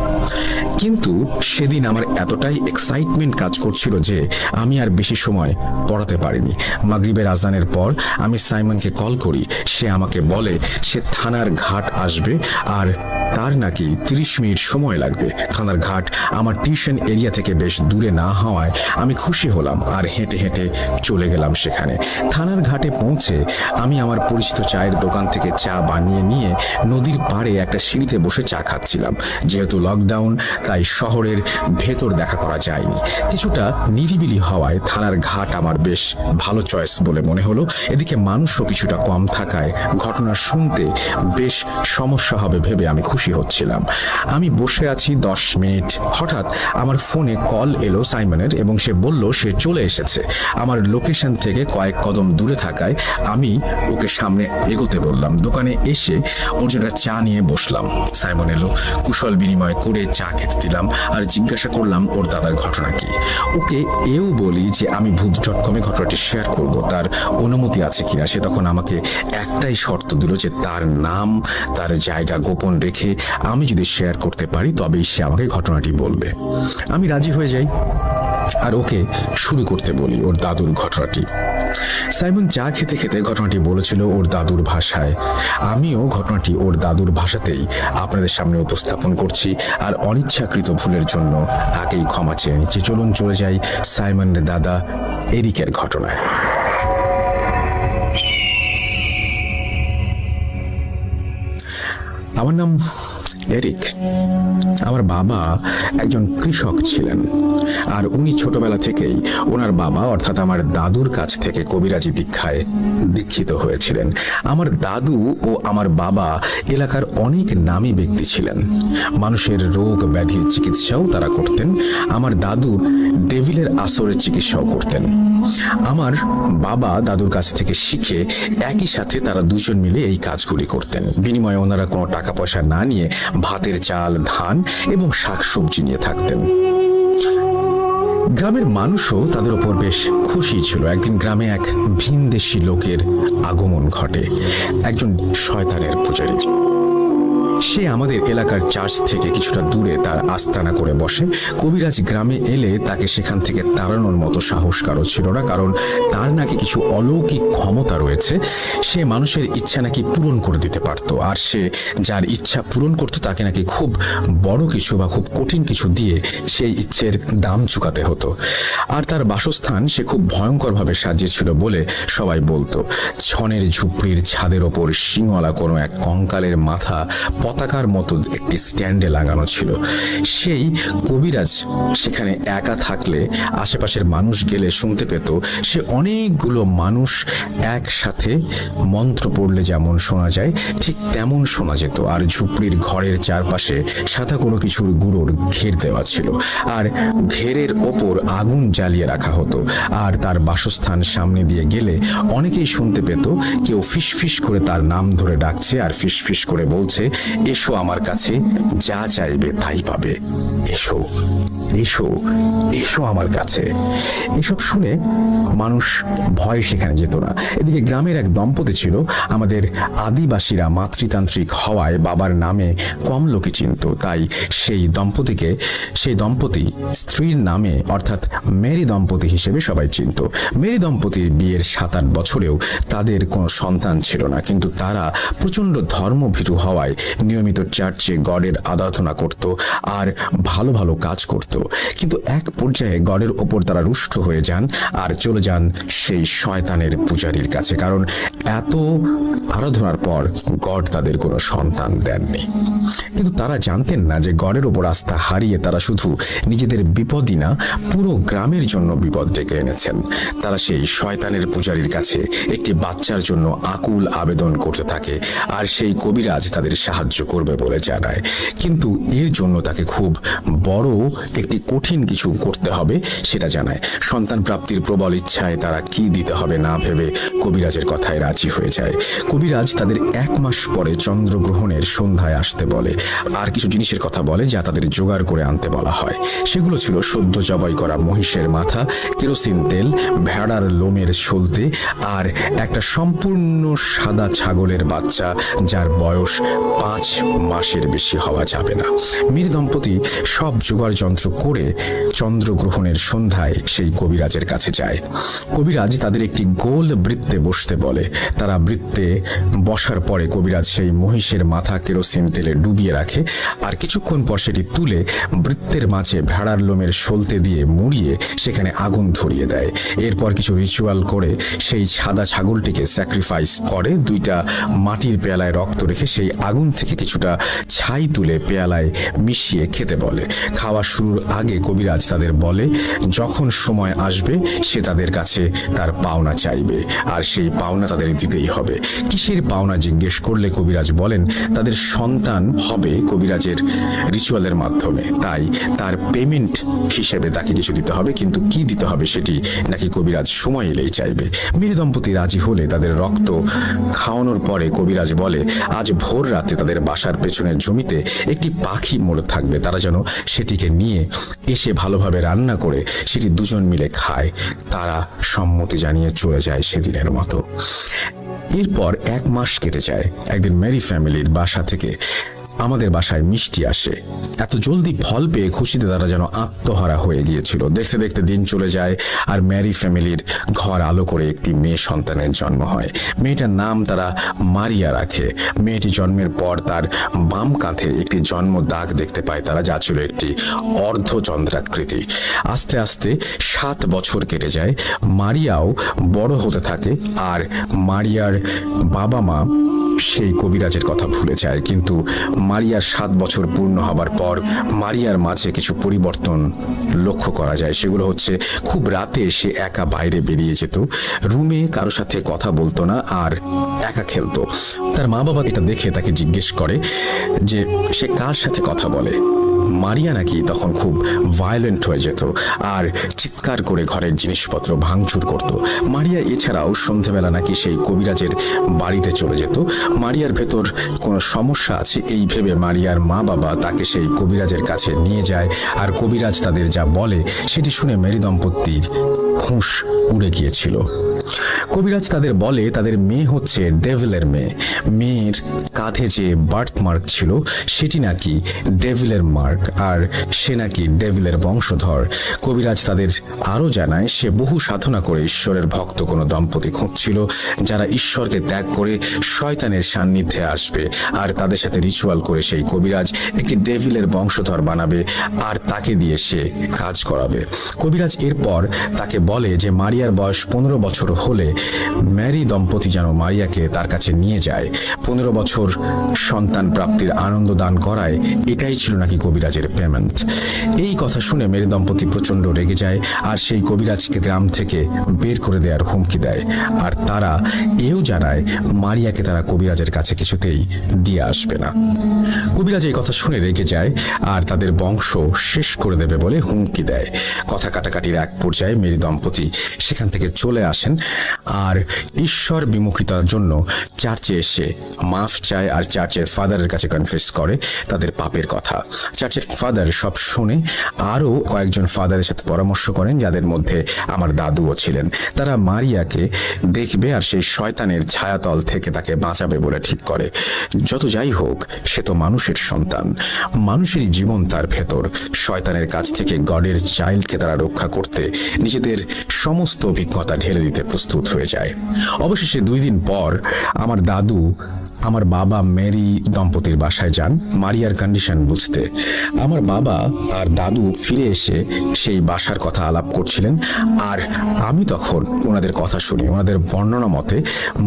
কিন্তু সেদিন আমার এতটাই এক্সাইটমেন্ট কাজ করছিল যে আমি আর বেশি সময় পড়াতে পারিনি। মাগরিবের আজানের পর আমি সাইমনকে কল করি। সে আমাকে বলে সে থানার ঘাট আসবে আর তার নাকি 30 মিনিট সময় লাগবে। থানার ঘাট আমার টিউশন এরিয়া থেকে বেশ দূরে না হওয়ায় আমি খুশি হলাম আর হেঁটে হেঁটে চলে গেলাম সেখানে। থানার ঘাটে পৌঁছে আমি আমার পরিচিত চায়ের দোকান থেকে চা বানিয়ে নিয়ে নদীর পাড়ে একটা সিঁড়িতে বসে চা খাচ্ছিলাম। যেহেতু লকডাউন, তাই শহরের ভেতর দেখা করা যায়নি। কিছুটা নিরিবিলি হওয়ায় থানার ঘাট আমার বেশ ভালো চয়েস বলে মনে হলো। এদিকে মানুষও কিছুটা কম থাকায় ঘটনা শুনতে বেশ সমস্যা হবে ভেবে আমি খুশি হচ্ছিলাম। আমি বসে আছি 10 মিনিট। হঠাৎ আমার ফোনে কল এলো সাইমনের এবং সে বলল সে চলে এসেছে। আমার লোকেশন থেকে কয়েক কদম দূরে থাকায় আমি ওকে সামনে এগোতে বললাম। দোকানে এসে ওর জন্য চা নিয়ে বসলাম। সাইমন এলো। কুশল বিনিময় করে চা খেতে দিলাম আর জিজ্ঞাসা করলাম ওর দাদার ঘটনা কি। ওকে এও বলি যে আমি ভূত.কমে ঘটনাটি শেয়ার করব, তার অনুমতি আছে কিনা। সে তখন আমাকে একটাই শর্ত দিল যে তার নাম, তার জায়গা গোপন রেখে আমি যদি শেয়ার করতে পারি তবেই সে আমাকে ঘটনাটি বলবে। আমি রাজি হয়ে যাই আর ওকে শুরু করতে বলি ওর দাদুর ঘটনাটি। সাইমন চা খেতে খেতে ঘটনাটি বলেছিল ওর দাদুর ভাষায়। আমিও ঘটনাটি ওর দাদুর ভাষাতেই আপনাদের সামনে উপস্থাপন করছি আর অনিচ্ছাকৃত ভুলের জন্য আগেই ক্ষমা চেয়ে নিচ্ছি। চলুন চলে যাই সাইমনের দাদা এরিকের ঘটনায়। আমার নাম এরিক। আমার বাবা একজন কৃষক ছিলেন আর উনি ছোটবেলা থেকেই ওনার বাবা অর্থাৎ আমার দাদুর কাছ থেকে কবিরাজি দীক্ষায় দীক্ষিত হয়েছিলেন। আমার দাদু ও আমার বাবা এলাকার অনেক নামী ব্যক্তি ছিলেন। মানুষের রোগ ব্যাধির চিকিৎসাও তারা করতেন। আমার দাদু ডেভিলের আসরের চিকিৎসাও করতেন। আমার বাবা দাদুর কাছ থেকে শিখে একই সাথে তারা দুজন মিলে এই কাজগুলি করতেন। বিনিময়ে ওনারা কোনো টাকা পয়সা না নিয়ে ভাতের চাল, ধান এবং শাকসবজি নিয়ে থাকতেন। গ্রামের মানুষও তাদের ওপর বেশ খুশি ছিল। একদিন গ্রামে এক ভিনদেশী লোকের আগমন ঘটে, একজন শয়তানের পূজারী। সে আমাদের এলাকার চার্চ থেকে কিছুটা দূরে তার আস্তানা করে বসে। কবিরাজ গ্রামে এলে তাকে সেখান থেকে তাড়ানোর মতো সাহস কারো ছিল না, কারণ তার নাকি কিছু অলৌকিক ক্ষমতা রয়েছে। সে মানুষের ইচ্ছা নাকি পূরণ করে দিতে পারত, আর সে যার ইচ্ছা পূরণ করত তাকে নাকি খুব বড় কিছু বা খুব কঠিন কিছু দিয়ে সেই ইচ্ছের দাম চুকাতে হতো। আর তার বাসস্থান সে খুব ভয়ঙ্করভাবে সাজিয়েছিল বলে সবাই বলতো। ছনের ঝুপড়ির ছাদের ওপর শিংওয়ালা কোনো এক কঙ্কালের মাথা পতাকার মতো একটি স্ট্যান্ডে লাগানো ছিল। সেই কবিরাজ সেখানে একা থাকলে আশেপাশের মানুষ গেলে শুনতে পেত সে অনেকগুলো মানুষ একসাথে মন্ত্র পড়লে যেমন শোনা যায় ঠিক তেমন শোনা যেত। আর ঝুপড়ির ঘরের চারপাশে সাদা কোনো কিছুর গুঁড়োর ঘের দেওয়া ছিল, আর ঘেরের ওপর আগুন জ্বালিয়ে রাখা হতো। আর তার বাসস্থান সামনে দিয়ে গেলে অনেকেই শুনতে পেত কেউ ফিসফিস করে তার নাম ধরে ডাকছে আর ফিসফিস করে বলছে, এসো আমার কাছে, যা চাইবে তাই পাবে, এসো এসো এসো আমার কাছে। এসব শুনে মানুষ ভয় সেখানে যেত না। এদিকে গ্রামের এক দম্পতি ছিল। আমাদের আদিবাসীরা মাতৃতান্ত্রিক হওয়ায় বাবার নামে কম লোকে চিনত, তাই সেই দম্পতি স্ত্রীর নামে অর্থাৎ মেরি দম্পতি হিসেবে সবাই চিনত। মেরি দম্পতির বিয়ের 7-8 বছরেও তাদের কোনো সন্তান ছিল না, কিন্তু তারা প্রচণ্ড ধর্মভীরু হওয়ায় নিয়মিত চার্চে গডের আরাধনা করত আর ভালো ভালো কাজ করত। কিন্তু এক পর্যায়ে গডের ওপর তারা রুষ্ট হয়ে যান আর চলে যান সেই শয়তানের পূজারীর কাছে, কারণ এত আরাধনার পর গড তাদের কোনো সন্তান দেননি। কিন্তু তারা জানতেন না যে গডের ওপর আস্থা হারিয়ে তারা শুধু নিজেদের বিপদই না, পুরো গ্রামের জন্য বিপদ ডেকে এনেছেন। তারা সেই শয়তানের পূজারীর কাছে একটি বাচ্চার জন্য আকুল আবেদন করতে থাকে, আর সেই কবিরাজ তাদের সাহায্য করবে বলে জানায়। কিন্তু এর জন্য তাকে খুব বড় একটি কঠিন কিছু করতে হবে সেটা জানায়। সন্তান প্রাপ্তির প্রবল ইচ্ছায় তারা কি দিতে হবে না ভেবে কবিরাজের কথায় রাজি হয়ে যায়। কবিরাজ তাদের 1 মাস পরে চন্দ্রগ্রহণের সন্ধ্যায় আসতে বলে, আর কিছু জিনিসের কথা বলে যা তাদের জোগাড় করে আনতে বলা হয়। সেগুলো ছিল সদ্য জবাই করা মহিষের মাথা, কেরোসিন তেল, ভেড়ার লোমের সলতে, আর একটা সম্পূর্ণ সাদা ছাগলের বাচ্চা যার বয়স 5 মাসের বেশি হওয়া যাবে না। মীর দম্পতি সব জোগাড় যন্ত্র করে চন্দ্রগ্রহণের সন্ধ্যায় সেই কবিরাজের কাছে যায়। কবিরাজ তাদের একটি গোল বৃত্তে বসতে বলে। তারা বৃত্তে বসার পরে কবিরাজ সেই মহিষের মাথা কেরোসিন তেলে ডুবিয়ে রাখে, আর কিছুক্ষণ পর সেটি তুলে বৃত্তের মাঝে ভেড়ার লোমের সলতে দিয়ে মুড়িয়ে সেখানে আগুন ধরিয়ে দেয়। এরপর কিছু রিচুয়াল করে সেই সাদা ছাগলটিকে স্যাক্রিফাইস করে। 2টা মাটির পেয়ালায় রক্ত রেখে সেই আগুন থেকে কিছুটা ছাই তুলে পেয়ালায় মিশিয়ে খেতে বলে। খাওয়া শুরুর আগে কবিরাজ তাদের বলে যখন সময় আসবে সে তাদের কাছে তার পাওনা চাইবে, আর সেই পাওনা তাদের দিতেই হবে। কিসের পাওনা জিজ্ঞেস করলে কবিরাজ বলেন তাদের সন্তান হবে কবিরাজের রিচুয়ালের মাধ্যমে, তাই তার পেমেন্ট হিসেবে তাকে কিছু দিতে হবে, কিন্তু কি দিতে হবে সেটি নাকি কবিরাজ সময় এলেই চাইবে। মীর দম্পতি রাজি হলে তাদের রক্ত খাওয়ানোর পরে কবিরাজ বলে আজ ভোর রাতে তাদের বাসার পেছনের জমিতে একটি পাখি মরে থাকবে, তারা যেন সেটিকে নিয়ে এসে ভালোভাবে রান্না করে সেটি দুজন মিলে খায়। তারা সম্মতি জানিয়ে চলে যায় সেদিনের মতো। এরপর 1 মাস কেটে যায়। একদিন মেরি ফ্যামিলির বাসা থেকে আমাদের বাসায় মিষ্টি আসে। এত জলদি ফল পেয়ে খুশিতে তারা যেন আত্মহারা হয়ে গিয়েছিল। দেখতে দেখতে দিন চলে যায়, আর ম্যারি ফ্যামিলির ঘর আলো করে একটি মেয়ে সন্তানের জন্ম হয়। মেয়েটার নাম তারা মারিয়া রাখে। মেয়েটি জন্মের পর তার বাম কাঁধে একটি জন্ম দাগ দেখতে পায় তারা, যা ছিল একটি অর্ধচন্দ্রাকৃতি। আস্তে আস্তে 7 বছর কেটে যায়। মারিয়াও বড় হতে থাকে, আর মারিয়ার বাবা মা সেই কবিরাজের কথা ভুলে যায়। কিন্তু মারিয়ার 7 বছর পূর্ণ হবার পর মারিয়ার মাঝে কিছু পরিবর্তন লক্ষ্য করা যায়। সেগুলো হচ্ছে খুব রাতে সে একা বাইরে বেরিয়ে যেত, রুমে কারোর সাথে কথা বলতো না, আর একা খেলতো। তার মা বাবা এটা দেখে তাকে জিজ্ঞেস করে যে সে কার সাথে কথা বলে। মারিয়া নাকি তখন খুব ভায়োলেন্ট হয়ে যেত আর চিৎকার করে ঘরের জিনিসপত্র ভাঙচুর করত। মারিয়া এছাড়াও সন্ধ্যাবেলা নাকি সেই কবিরাজের বাড়িতে চলে যেত। মারিয়ার ভেতর কোনো সমস্যা আছে এই ভেবে মারিয়ার মা বাবা তাকে সেই কবিরাজের কাছে নিয়ে যায়, আর কবিরাজ তাদের যা বলে সেটি শুনে মেরি দম্পতির হুঁশ উড়ে গিয়েছিল। কবিরাজ তাদের বলে তাদের মেয়ে হচ্ছে ডেভিলের মেয়ে। মেয়ের কাঁধে যে বার্থ মার্ক ছিল সেটি নাকি ডেভিলের মার্ক, আর সে নাকি ডেভিলের বংশধর। কবিরাজ তাদের আরও জানায় সে বহু সাধনা করে ঈশ্বরের ভক্ত কোনো দম্পতি খুঁজছিল যারা ঈশ্বরকে ত্যাগ করে শয়তানের সান্নিধ্যে আসবে, আর তাদের সাথে রিচুয়াল করে সেই কবিরাজ একটি ডেভিলের বংশধর বানাবে আর তাকে দিয়ে সে কাজ করাবে। কবিরাজ এরপর তাকে বলে যে মারিয়ার বয়স 15 বছর হলে ম্যারি দম্পতি যেন মারিয়াকে তার কাছে নিয়ে যায়। 15 বছর সন্তান প্রাপ্তির আনন্দ দান করায় এটাই ছিল নাকি কবিরাজের পেমেন্ট। এই কথা শুনে মেরি দম্পতি প্রচন্ড রেগে যায় আর সেই কবিরাজকে গ্রাম থেকে বের করে দেওয়ার হুমকি দেয়। আর তারা এও জানায় মারিয়াকে তারা কবিরাজের কাছে কিছুতেই দিয়ে আসবে না। কবিরাজ এই কথা শুনে রেগে যায় আর তাদের বংশ শেষ করে দেবে বলে হুমকি দেয়। কথা কাটাকাটির এক পর্যায়ে মেরি দম্পতি সেখান থেকে চলে আসেন আর ঈশ্বর বিমুখিতার জন্য চার্চে এসে মাফ চায় আর চার্চের ফাদারের কাছে কনফেস করে তাদের পাপের কথা। চার্চের ফাদার সব শুনে আরও কয়েকজন ফাদারের সাথে পরামর্শ করেন, যাদের মধ্যে আমার দাদুও ছিলেন। তারা মারিয়াকে দেখবে আর সেই শয়তানের ছায়াতল থেকে তাকে বাঁচাবে বলে ঠিক করে। যত যাই হোক, সে তো মানুষের সন্তান, মানুষেরই জীবন তার ভেতর। শয়তানের কাছ থেকে গডের চাইল্ডকে তারা রক্ষা করতে নিজেদের সমস্ত অভিজ্ঞতা ঢেলে দিতে প্রস্তুত হয়ে যায়। অবশেষে 2 দিন পর আমার দাদু আমার বাবা মেরি দম্পতির বাসায় যান মারিয়ার কন্ডিশন বুঝতে। আমার বাবা আর দাদু ফিরে এসে সেই বাসার কথা আলাপ করছিলেন আর আমি তখন ওনাদের কথা শুনি। ওনাদের বর্ণনা মতে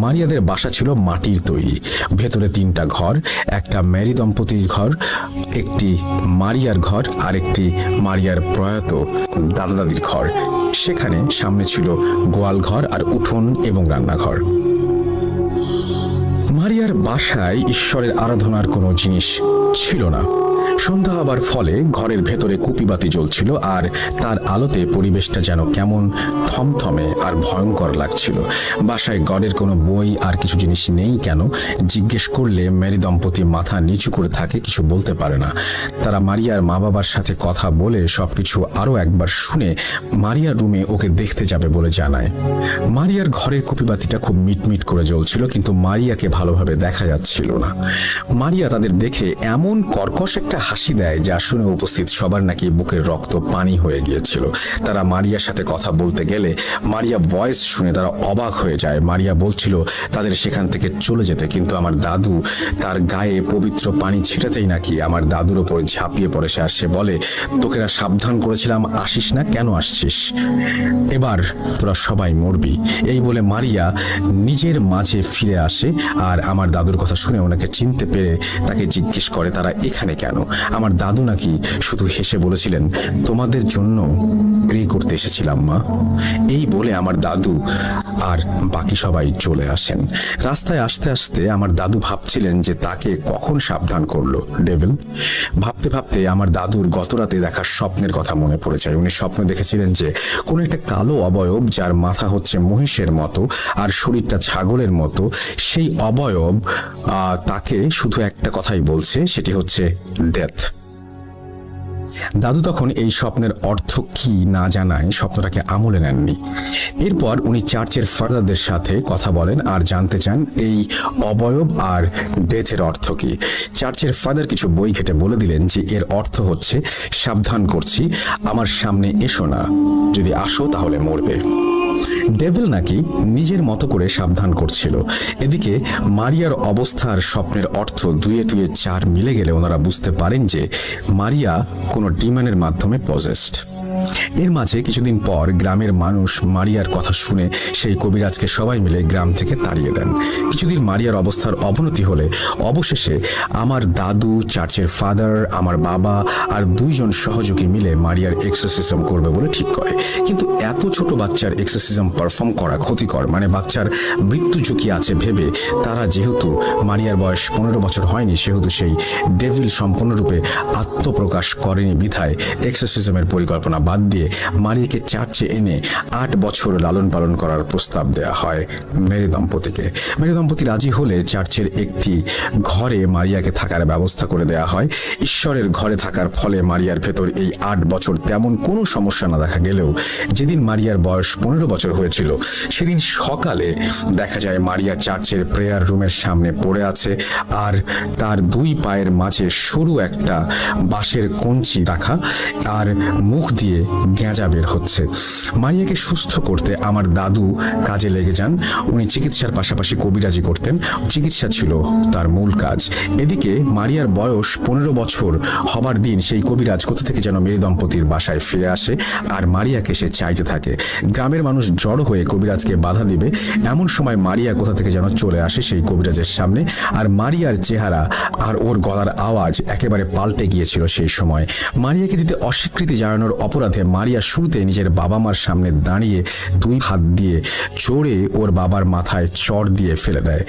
মারিয়াদের বাসা ছিল মাটির তৈরি, ভেতরে 3টা ঘর, একটা মেরি দম্পতির ঘর, একটি মারিয়ার ঘর আর একটি মারিয়ার প্রয়াত দাদা দাদির ঘর। সেখানে সামনে ছিল গোয়াল ঘর আর উঠোন এবং রান্নাঘর। মারিয়ার বাসায় ঈশ্বরের আরাধনার কোনো জিনিস ছিল না। সন্ধ্যা হবার ফলে ঘরের ভেতরে কুপিবাতি জ্বলছিল আর তার আলোতে পরিবেশটা যেন কেমন থমথমে আর ভয়ঙ্কর লাগছিল। বাসায় গডের কোনো বই আর কিছু জিনিস নেই কেন জিজ্ঞেস করলে মেরি দম্পতি মাথা নিচু করে থাকে, কিছু বলতে পারে না। তারা মারিয়ার মা বাবার সাথে কথা বলে সবকিছু আরও একবার শুনে মারিয়ার রুমে ওকে দেখতে যাবে বলে জানায়। মারিয়ার ঘরের কুপিবাতিটা খুব মিটমিট করে জ্বলছিল, কিন্তু মারিয়াকে ভালোভাবে দেখা যাচ্ছিল না। মারিয়া তাদের দেখে এমন কর্কশ একটা হাসি দেয় যা শুনে উপস্থিত সবার নাকি বুকের রক্ত পানি হয়ে গিয়েছিল। তারা মারিয়ার সাথে কথা বলতে গেলে মারিয়া ভয়েস শুনে তারা অবাক হয়ে যায়। মারিয়া বলছিল তাদের সেখান থেকে চলে যেতে, কিন্তু আমার দাদু তার গায়ে পবিত্র পানি ছিটাতেই নাকি আমার দাদুর ওপর ঝাঁপিয়ে পড়ে সে। আর সে বলে, তোকে না সাবধান করেছিলাম আসিস না, কেন আসছিস? এবার তোরা সবাই মরবি। এই বলে মারিয়া নিজের মাঝে ফিরে আসে আর আমার দাদুর কথা শুনে ওনাকে চিনতে পেরে তাকে জিজ্ঞেস করে তারা এখানে কেন। আমার দাদু নাকি শুধু হেসে বলেছিলেন, তোমাদের জন্য প্রে করতে এসেছিলাম মা। এই বলে আমার দাদু আর বাকি সবাই চলে আসেন। রাস্তায় আসতে আসতে আমার দাদু ভাবছিলেন যে তাকে কখন সাবধান করলো ডেভিল। ভাবতে ভাবতে আমার দাদুর গতরাতে দেখা স্বপ্নের কথা মনে পড়ে যায়। উনি স্বপ্নে দেখেছিলেন যে কোনো একটা কালো অবয়ব, যার মাথা হচ্ছে মহিষের মতো আর শরীরটা ছাগলের মতো, সেই অবয়ব তাকে শুধু একটা কথাই বলছে, সেটি হচ্ছে ডেথ। দাদু তখন এই স্বপ্নের অর্থ কি না জানায় স্বপ্নটাকে আমলে নেননি। এরপর উনি চার্চের ফাদারদের সাথে কথা বলেন আর জানতে চান এই অবয়ব আর ডেথের অর্থ কি। চার্চের ফাদার কিছু বই ঘেটে বলে দিলেন যে এর অর্থ হচ্ছে, সাবধান করছি, আমার সামনে এসো না, যদি আসো তাহলে মরবে। ডেভিল নাকি নিজের মতো করে সাবধান করছিল। এদিকে মারিয়ার অবস্থার স্বপ্নের অর্থ 2 + 4 মিলে গেলে ওনারা বুঝতে পারেন যে মারিয়া কোনো ডিমনের মাধ্যমে পজেসড। এর মাঝে কিছুদিন পর গ্রামের মানুষ মারিয়ার কথা শুনে সেই কবিরাজকে সবাই মিলে গ্রাম থেকে তাড়িয়ে দেন। কিছুদিন মারিয়ার অবস্থার অবনতি হলে অবশেষে আমার দাদু, চার্চের ফাদার, আমার বাবা আর 2 জন সহযোগী মিলে মারিয়ার এক্সোরসিজম করবে বলে ঠিক করে। কিন্তু এত ছোট বাচ্চার এক্সোরসিজম পারফর্ম করা ক্ষতিকর, মানে বাচ্চার মৃত্যু ঝুঁকি আছে ভেবে তারা, যেহেতু মারিয়ার বয়স 15 বছর হয়নি, সেহেতু সেই ডেভিল সম্পূর্ণরূপে আত্মপ্রকাশ করেনি বিধায় এক্সোরসিজমের পরিকল্পনা বাদ দিয়ে মারিয়াকে চার্চে এনে 8 বছর লালন পালন করার প্রস্তাব দেয়া হয় মেরি দম্পতিকে। মেরি দম্পতি রাজি হলে চার্চের একটি ঘরে মারিয়াকে থাকার ব্যবস্থা করে দেয়া হয়। ঈশ্বরের ঘরে থাকার ফলে মারিয়ার ভেতর এই 8 বছর তেমন কোনো সমস্যা না দেখা গেলেও যেদিন মারিয়ার বয়স 15 বছর হয়েছিল সেদিন সকালে দেখা যায় মারিয়া চার্চের প্রেয়ার রুমের সামনে পড়ে আছে, আর তার 2 পায়ের মাঝে সরু একটা বাঁশের কঞ্চি রাখা, আর মুখ দিয়ে গেঁজা বের হচ্ছে। মারিয়াকে সুস্থ করতে আমার দাদু কাজে লেগে যান। উনি চিকিৎসার পাশাপাশি কবিরাজি করতেন, চিকিৎসা ছিল তার মূল কাজ। এদিকে মারিয়ার বয়স 15 বছর হবার দিন সেই কবিরাজ কোথা থেকে যেন মেরি দম্পতির বাসায় ফিরে আসে, আর মারিয়াকে সে চাইতে থাকে। গ্রামের মানুষ জড়ো হয়ে কবিরাজকে বাধা দিবে, এমন সময় মারিয়া কোথা থেকে যেন চলে আসে সেই কবিরাজের সামনে, আর মারিয়ার চেহারা আর ওর গলার আওয়াজ একেবারে পাল্টে গিয়েছিল। সেই সময় মারিয়াকে দিতে অস্বীকৃতি জানানোর অপরাধে মারিয়া শুরুতে নিজের বাবা মার সামনে দাঁড়িয়ে 2 হাত দিয়ে জোরে ওর বাবার মাথায় চড় দিয়ে ফেলে দেয়।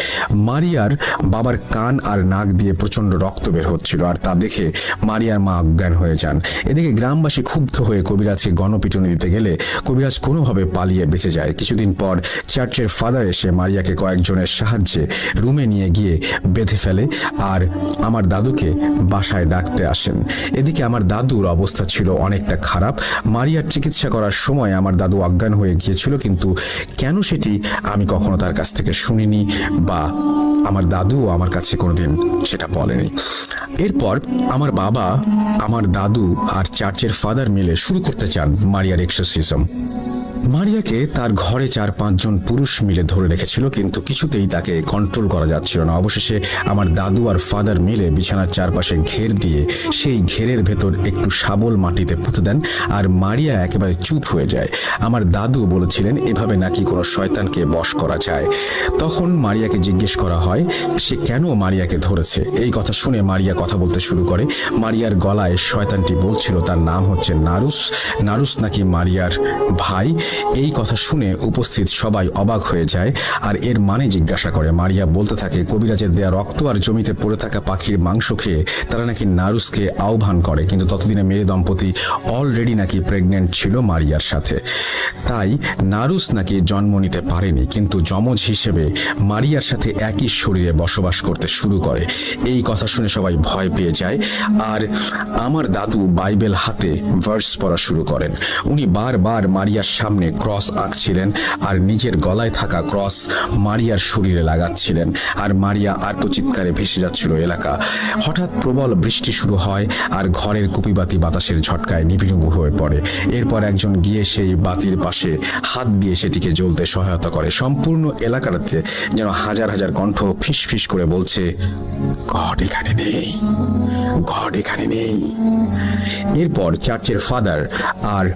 মারিয়ার বাবার কান আর নাক দিয়ে প্রচন্ড রক্ত বের হচ্ছিল, আর তা দেখে মারিয়ার মা অজ্ঞান হয়ে যান। এদিকে গ্রামবাসী ক্ষুব্ধ হয়ে কবিরাজকে গণপিটুনি দিতে গেলে কবিরাজ কোনোভাবে পালিয়ে বেঁচে যায়। কিছুদিন পর চার্চের ফাদার এসে মারিয়াকে কয়েকজনের সাহায্যে রুমে নিয়ে গিয়ে বেঁধে ফেলে, আর আমার দাদুকে বাসায় ডাকতে আসেন। এদিকে আমার দাদুর অবস্থা ছিল অনেকটা খারাপ। মারিয়ার চিকিৎসা করার সময় আমার দাদু অজ্ঞান হয়ে গিয়েছিল, কিন্তু কেন সেটি আমি কখনো তার কাছ থেকে শুনিনি, বা আমার দাদুও আমার কাছে কোনোদিন সেটা বলেনি। এরপর আমার বাবা, আমার দাদু আর চার্চের ফাদার মিলে শুরু করতে চান মারিয়ার এক্সোরসিজম। মারিয়াকে তার ঘরে 4-5 জন পুরুষ মিলে ধরে রেখেছিল, কিন্তু কিছুতেই তাকে কন্ট্রোল করা যাচ্ছিল না। অবশেষে আমার দাদু আর ফাদার মিলে বিছানার চারপাশে ঘের দিয়ে সেই ঘেরের ভেতর একটু শাবল মাটিতে পুঁতে দেন, আর মারিয়া একেবারে চুপ হয়ে যায়। আমার দাদু বলেছিলেন এভাবে নাকি কোনো শয়তানকে বশ করা যায়। তখন মারিয়াকে জিজ্ঞেস করা হয় সে কেন মারিয়াকে ধরেছে। এই কথা শুনে মারিয়া কথা বলতে শুরু করে। মারিয়ার গলায় শয়তানটি বলছিল তার নাম হচ্ছে নারুস। নারুস নাকি মারিয়ার ভাই। এই কথা শুনে উপস্থিত সবাই অবাক হয়ে যায়, আর এর মানে জিজ্ঞাসা করে। মারিয়া বলতে থাকে কবিরাজের দেয়া রক্ত আর জমিতে পড়ে থাকা পাখির মাংস খেয়ে তারা নাকি নারুসকে আহ্বান করে, কিন্তু ততদিনে মেরি দম্পতি অলরেডি নাকি প্রেগনেন্ট ছিল মারিয়ার সাথে। তাই নারুস নাকি জন্ম নিতে পারেনি, কিন্তু যমজ হিসেবে মারিয়ার সাথে একই শরীরে বসবাস করতে শুরু করে। এই কথা শুনে সবাই ভয় পেয়ে যায়, আর আমার দাদু বাইবেল হাতে ভার্স পড়া শুরু করেন। উনি বারবার মারিয়ার সামনে ক্রস আঁকছিলেন, আর নিজের গলায় থাকা ক্রস মারিয়ার শরীরে লাগাচ্ছিলেন, আর মারিয়া আর্তচিৎকারে ভেসে যাচ্ছিল এলাকা। হঠাৎ প্রবল বৃষ্টি শুরু হয়, আর ঘরের কুপিবাতি বাতাসের ঝটকায় নিভিনিভু হয়ে পড়ে। এরপর একজন গিয়ে সেই বাতির পাশে হাত দিয়ে সেটিকে জ্বলতে সহায়তা করে। সম্পূর্ণ এলাকাটাতে যেন হাজার হাজার কণ্ঠ ফিস ফিস করে বলছে, গড এখানে নেই, গড এখানে নেই। এরপর চার্চের ফাদার আর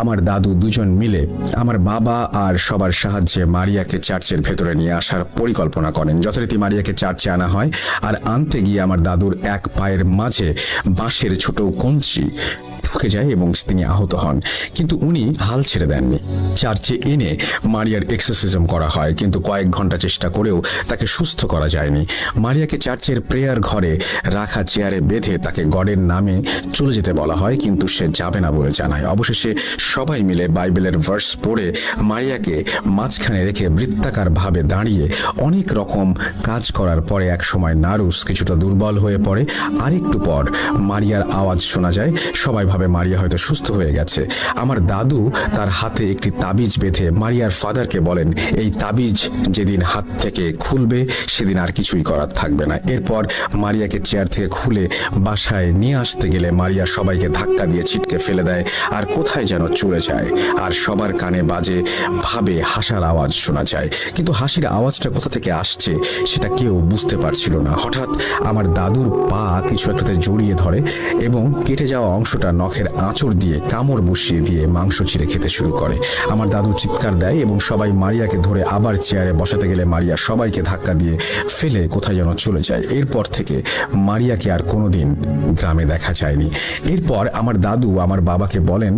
আমার দাদু দুজন মিলে আমার বাবা আর সবার সাহায্যে মারিয়াকে চার্চের ভেতরে নিয়ে আসার পরিকল্পনা করেন। যথারীতি মারিয়াকে চার্চে আনা হয়, আর আনতে গিয়ে আমার দাদুর 1 পায়ের মাঝে বাঁশের ছোট কঞ্চি ঢুকে যায় এবং তিনি আহত হন, কিন্তু উনি হাল ছেড়ে দেননি। চার্চে এনে মারিয়ার এক্সারসাইজম করা হয়, কিন্তু কয়েক ঘন্টা চেষ্টা করেও তাকে সুস্থ করা যায়নি। মারিয়াকে চার্চের প্রেয়ার ঘরে রাখা চেয়ারে বেঁধে তাকে গডের নামে চলে যেতে বলা হয়, কিন্তু সে যাবে না বলে জানায়। অবশেষে সবাই মিলে বাইবেলের ভার্স পড়ে মারিয়াকে মাঝখানে রেখে বৃত্তাকার ভাবে দাঁড়িয়ে অনেক রকম কাজ করার পরে এক সময় নারুস কিছুটা দুর্বল হয়ে পড়ে। আরেকটু পর মারিয়ার আওয়াজ শোনা যায়। সবাই ভাবে মারিয়া হয়তো সুস্থ হয়ে গেছে। আমার দাদু তার হাতে একটি তাবিজ বেঁধে মারিয়ার ফাদারকে বলেন, এই তাবিজ যেদিন হাত থেকে খুলবে সেদিন আর কিছুই করার থাকবে না। এরপর মারিয়াকে চেয়ার থেকে খুলে বাসায় নিয়ে আসতে গেলে মারিয়া সবাইকে ধাক্কা দিয়ে ছিটকে ফেলে দেয়, আর কোথায় যেন চলে যায়, আর সবার কানে বাজে ভাবে হাসার আওয়াজ শোনা যায়, কিন্তু হাসির আওয়াজটা কোথা থেকে আসছে সেটা কেউ বুঝতে পারছিল না। হঠাৎ আমার দাদুর পা কিছু একটাতে জড়িয়ে ধরে এবং কেটে যাওয়া অংশটা নখের আঁচড় দিয়ে কামড় বসিয়ে দিয়ে মাংস চিড়ে খেতে শুরু করে। আমার দাদু চিৎকার দেয় এবং সবাই মারিয়াকে ধরে আবার চেয়ারে বসাতে গেলে মারিয়া সবাইকে ধাক্কা দিয়ে ফেলে কোথায় যেন চলে যায়। এরপর থেকে মারিয়াকে আর কোনোদিন গ্রামে দেখা যায়নি। এরপর আমার দাদু আমার বাবাকে বলেন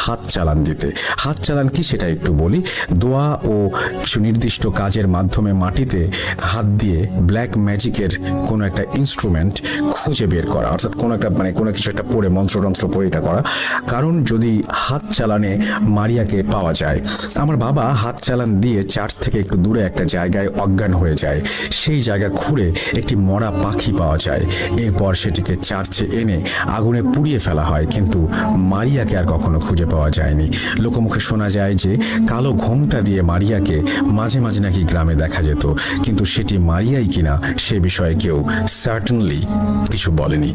হাত চালান দিতে। হাত চালান কি সেটা একটু বলি। দোয়া ও কিছু নির্দিষ্ট কাজের মাধ্যমে মাটিতে হাত দিয়ে ব্ল্যাক ম্যাজিকের কোনো একটা ইনস্ট্রুমেন্ট খুঁজে বের করা, অর্থাৎ কোনো একটা কোনো কিছু একটা পড়ে মন্ত্রতন্ত্র পড়ে এটা করা, কারণ যদি হাত চালানে মারিয়াকে পাওয়া যায়। আমার বাবা হাত চালান দিয়ে চার্চ থেকে একটু দূরে একটা জায়গায় অজ্ঞান হয়ে যায়। সেই জায়গা খুঁড়ে একটি মরা পাখি পাওয়া যায়। এরপর সেটিকে চার্চে এনে আগুনে পুড়িয়ে ফেলা হয়, কিন্তু মারিয়াকে আর কখনো খুঁজে পাওয়া যায়নি। লোকমুখে শোনা যায় যে কালো ঘোমটা দিয়ে মারিয়াকে মাঝে মাঝে নাকি গ্রামে দেখা যেত, কিন্তু সেটি মারিয়াই কিনা সে বিষয়ে কেউ সার্টেনলি কিছু বলেনি।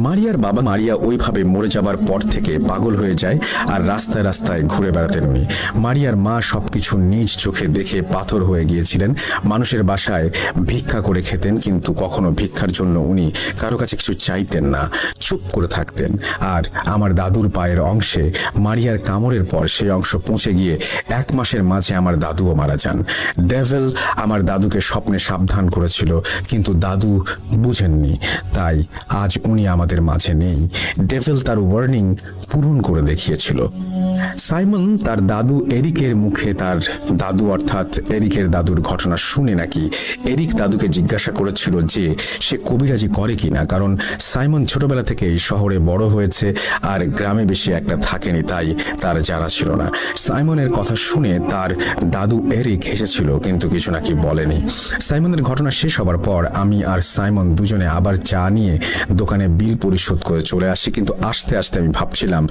মারিয়ার বাবা মারিয়া ওইভাবে মরে যাবার পর থেকে পাগল হয়ে যায় আর রাস্তায় রাস্তায় ঘুরে বেড়াতেন উনি। মারিয়ার মা সবকিছু নিজ চোখে দেখে পাথর হয়ে গিয়েছিলেন। মানুষের বাসায় ভিক্ষা করে খেতেন, কিন্তু কখনো ভিক্ষার জন্য উনি কারো কাছে কিছু চাইতেন না, চুপ করে থাকতেন। আর আমার দাদুর পায়ের অংশে মারিয়ার কামড়ের পর সেই অংশ পৌঁছে গিয়ে 1 মাসের মাঝে আমার দাদুও মারা যান। ডেভিল আমার দাদুকে স্বপ্নে সাবধান করেছিল, কিন্তু দাদু বুঝেননি, তাই আজ উনি আমাদের মাঝে নেই। ডেভিল তার ওয়ার্নিং পূরণ করে দেখিয়েছিল। সাইমন তার দাদু এরিকের মুখে তার দাদু অর্থাৎ এরিকের দাদুর ঘটনা শুনে নাকি এরিক দাদুকে জিজ্ঞাসা করেছিল যে সে কবিরাজি করে কিনা, কারণ সাইমন ছোটবেলা থেকেই শহরে বড় হয়েছে আর গ্রামে বেশি একটা থাকেনি, তাই তার জানা ছিল না। সাইমনের কথা শুনে তার দাদু এরিক হেসেছিল, কিন্তু কিছু নাকি বলেনি। সাইমনের ঘটনা শেষ হবার পর আমি আর সাইমন দুজনে আবার চা নিয়ে দোকানে বিল পরিশোধ করে চলে আসি, কিন্তু আস্তে আস্তে আমি ভাবছিলাম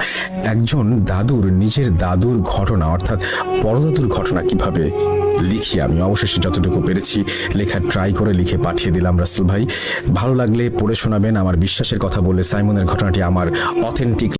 একজন দাদুর নিজের দাদুর ঘটনা অর্থাৎ পরদাদুর ঘটনা কিভাবে লিখি। আমি অবশেষে যতটুকু পেরেছি লেখার ট্রাই করে লিখে পাঠিয়ে দিলাম। রাসেল ভাই, ভালো লাগলে পড়ে শোনাবেন। আমার বিশ্বাসের কথা বললে সাইমনের ঘটনাটি আমার অথেন্টিক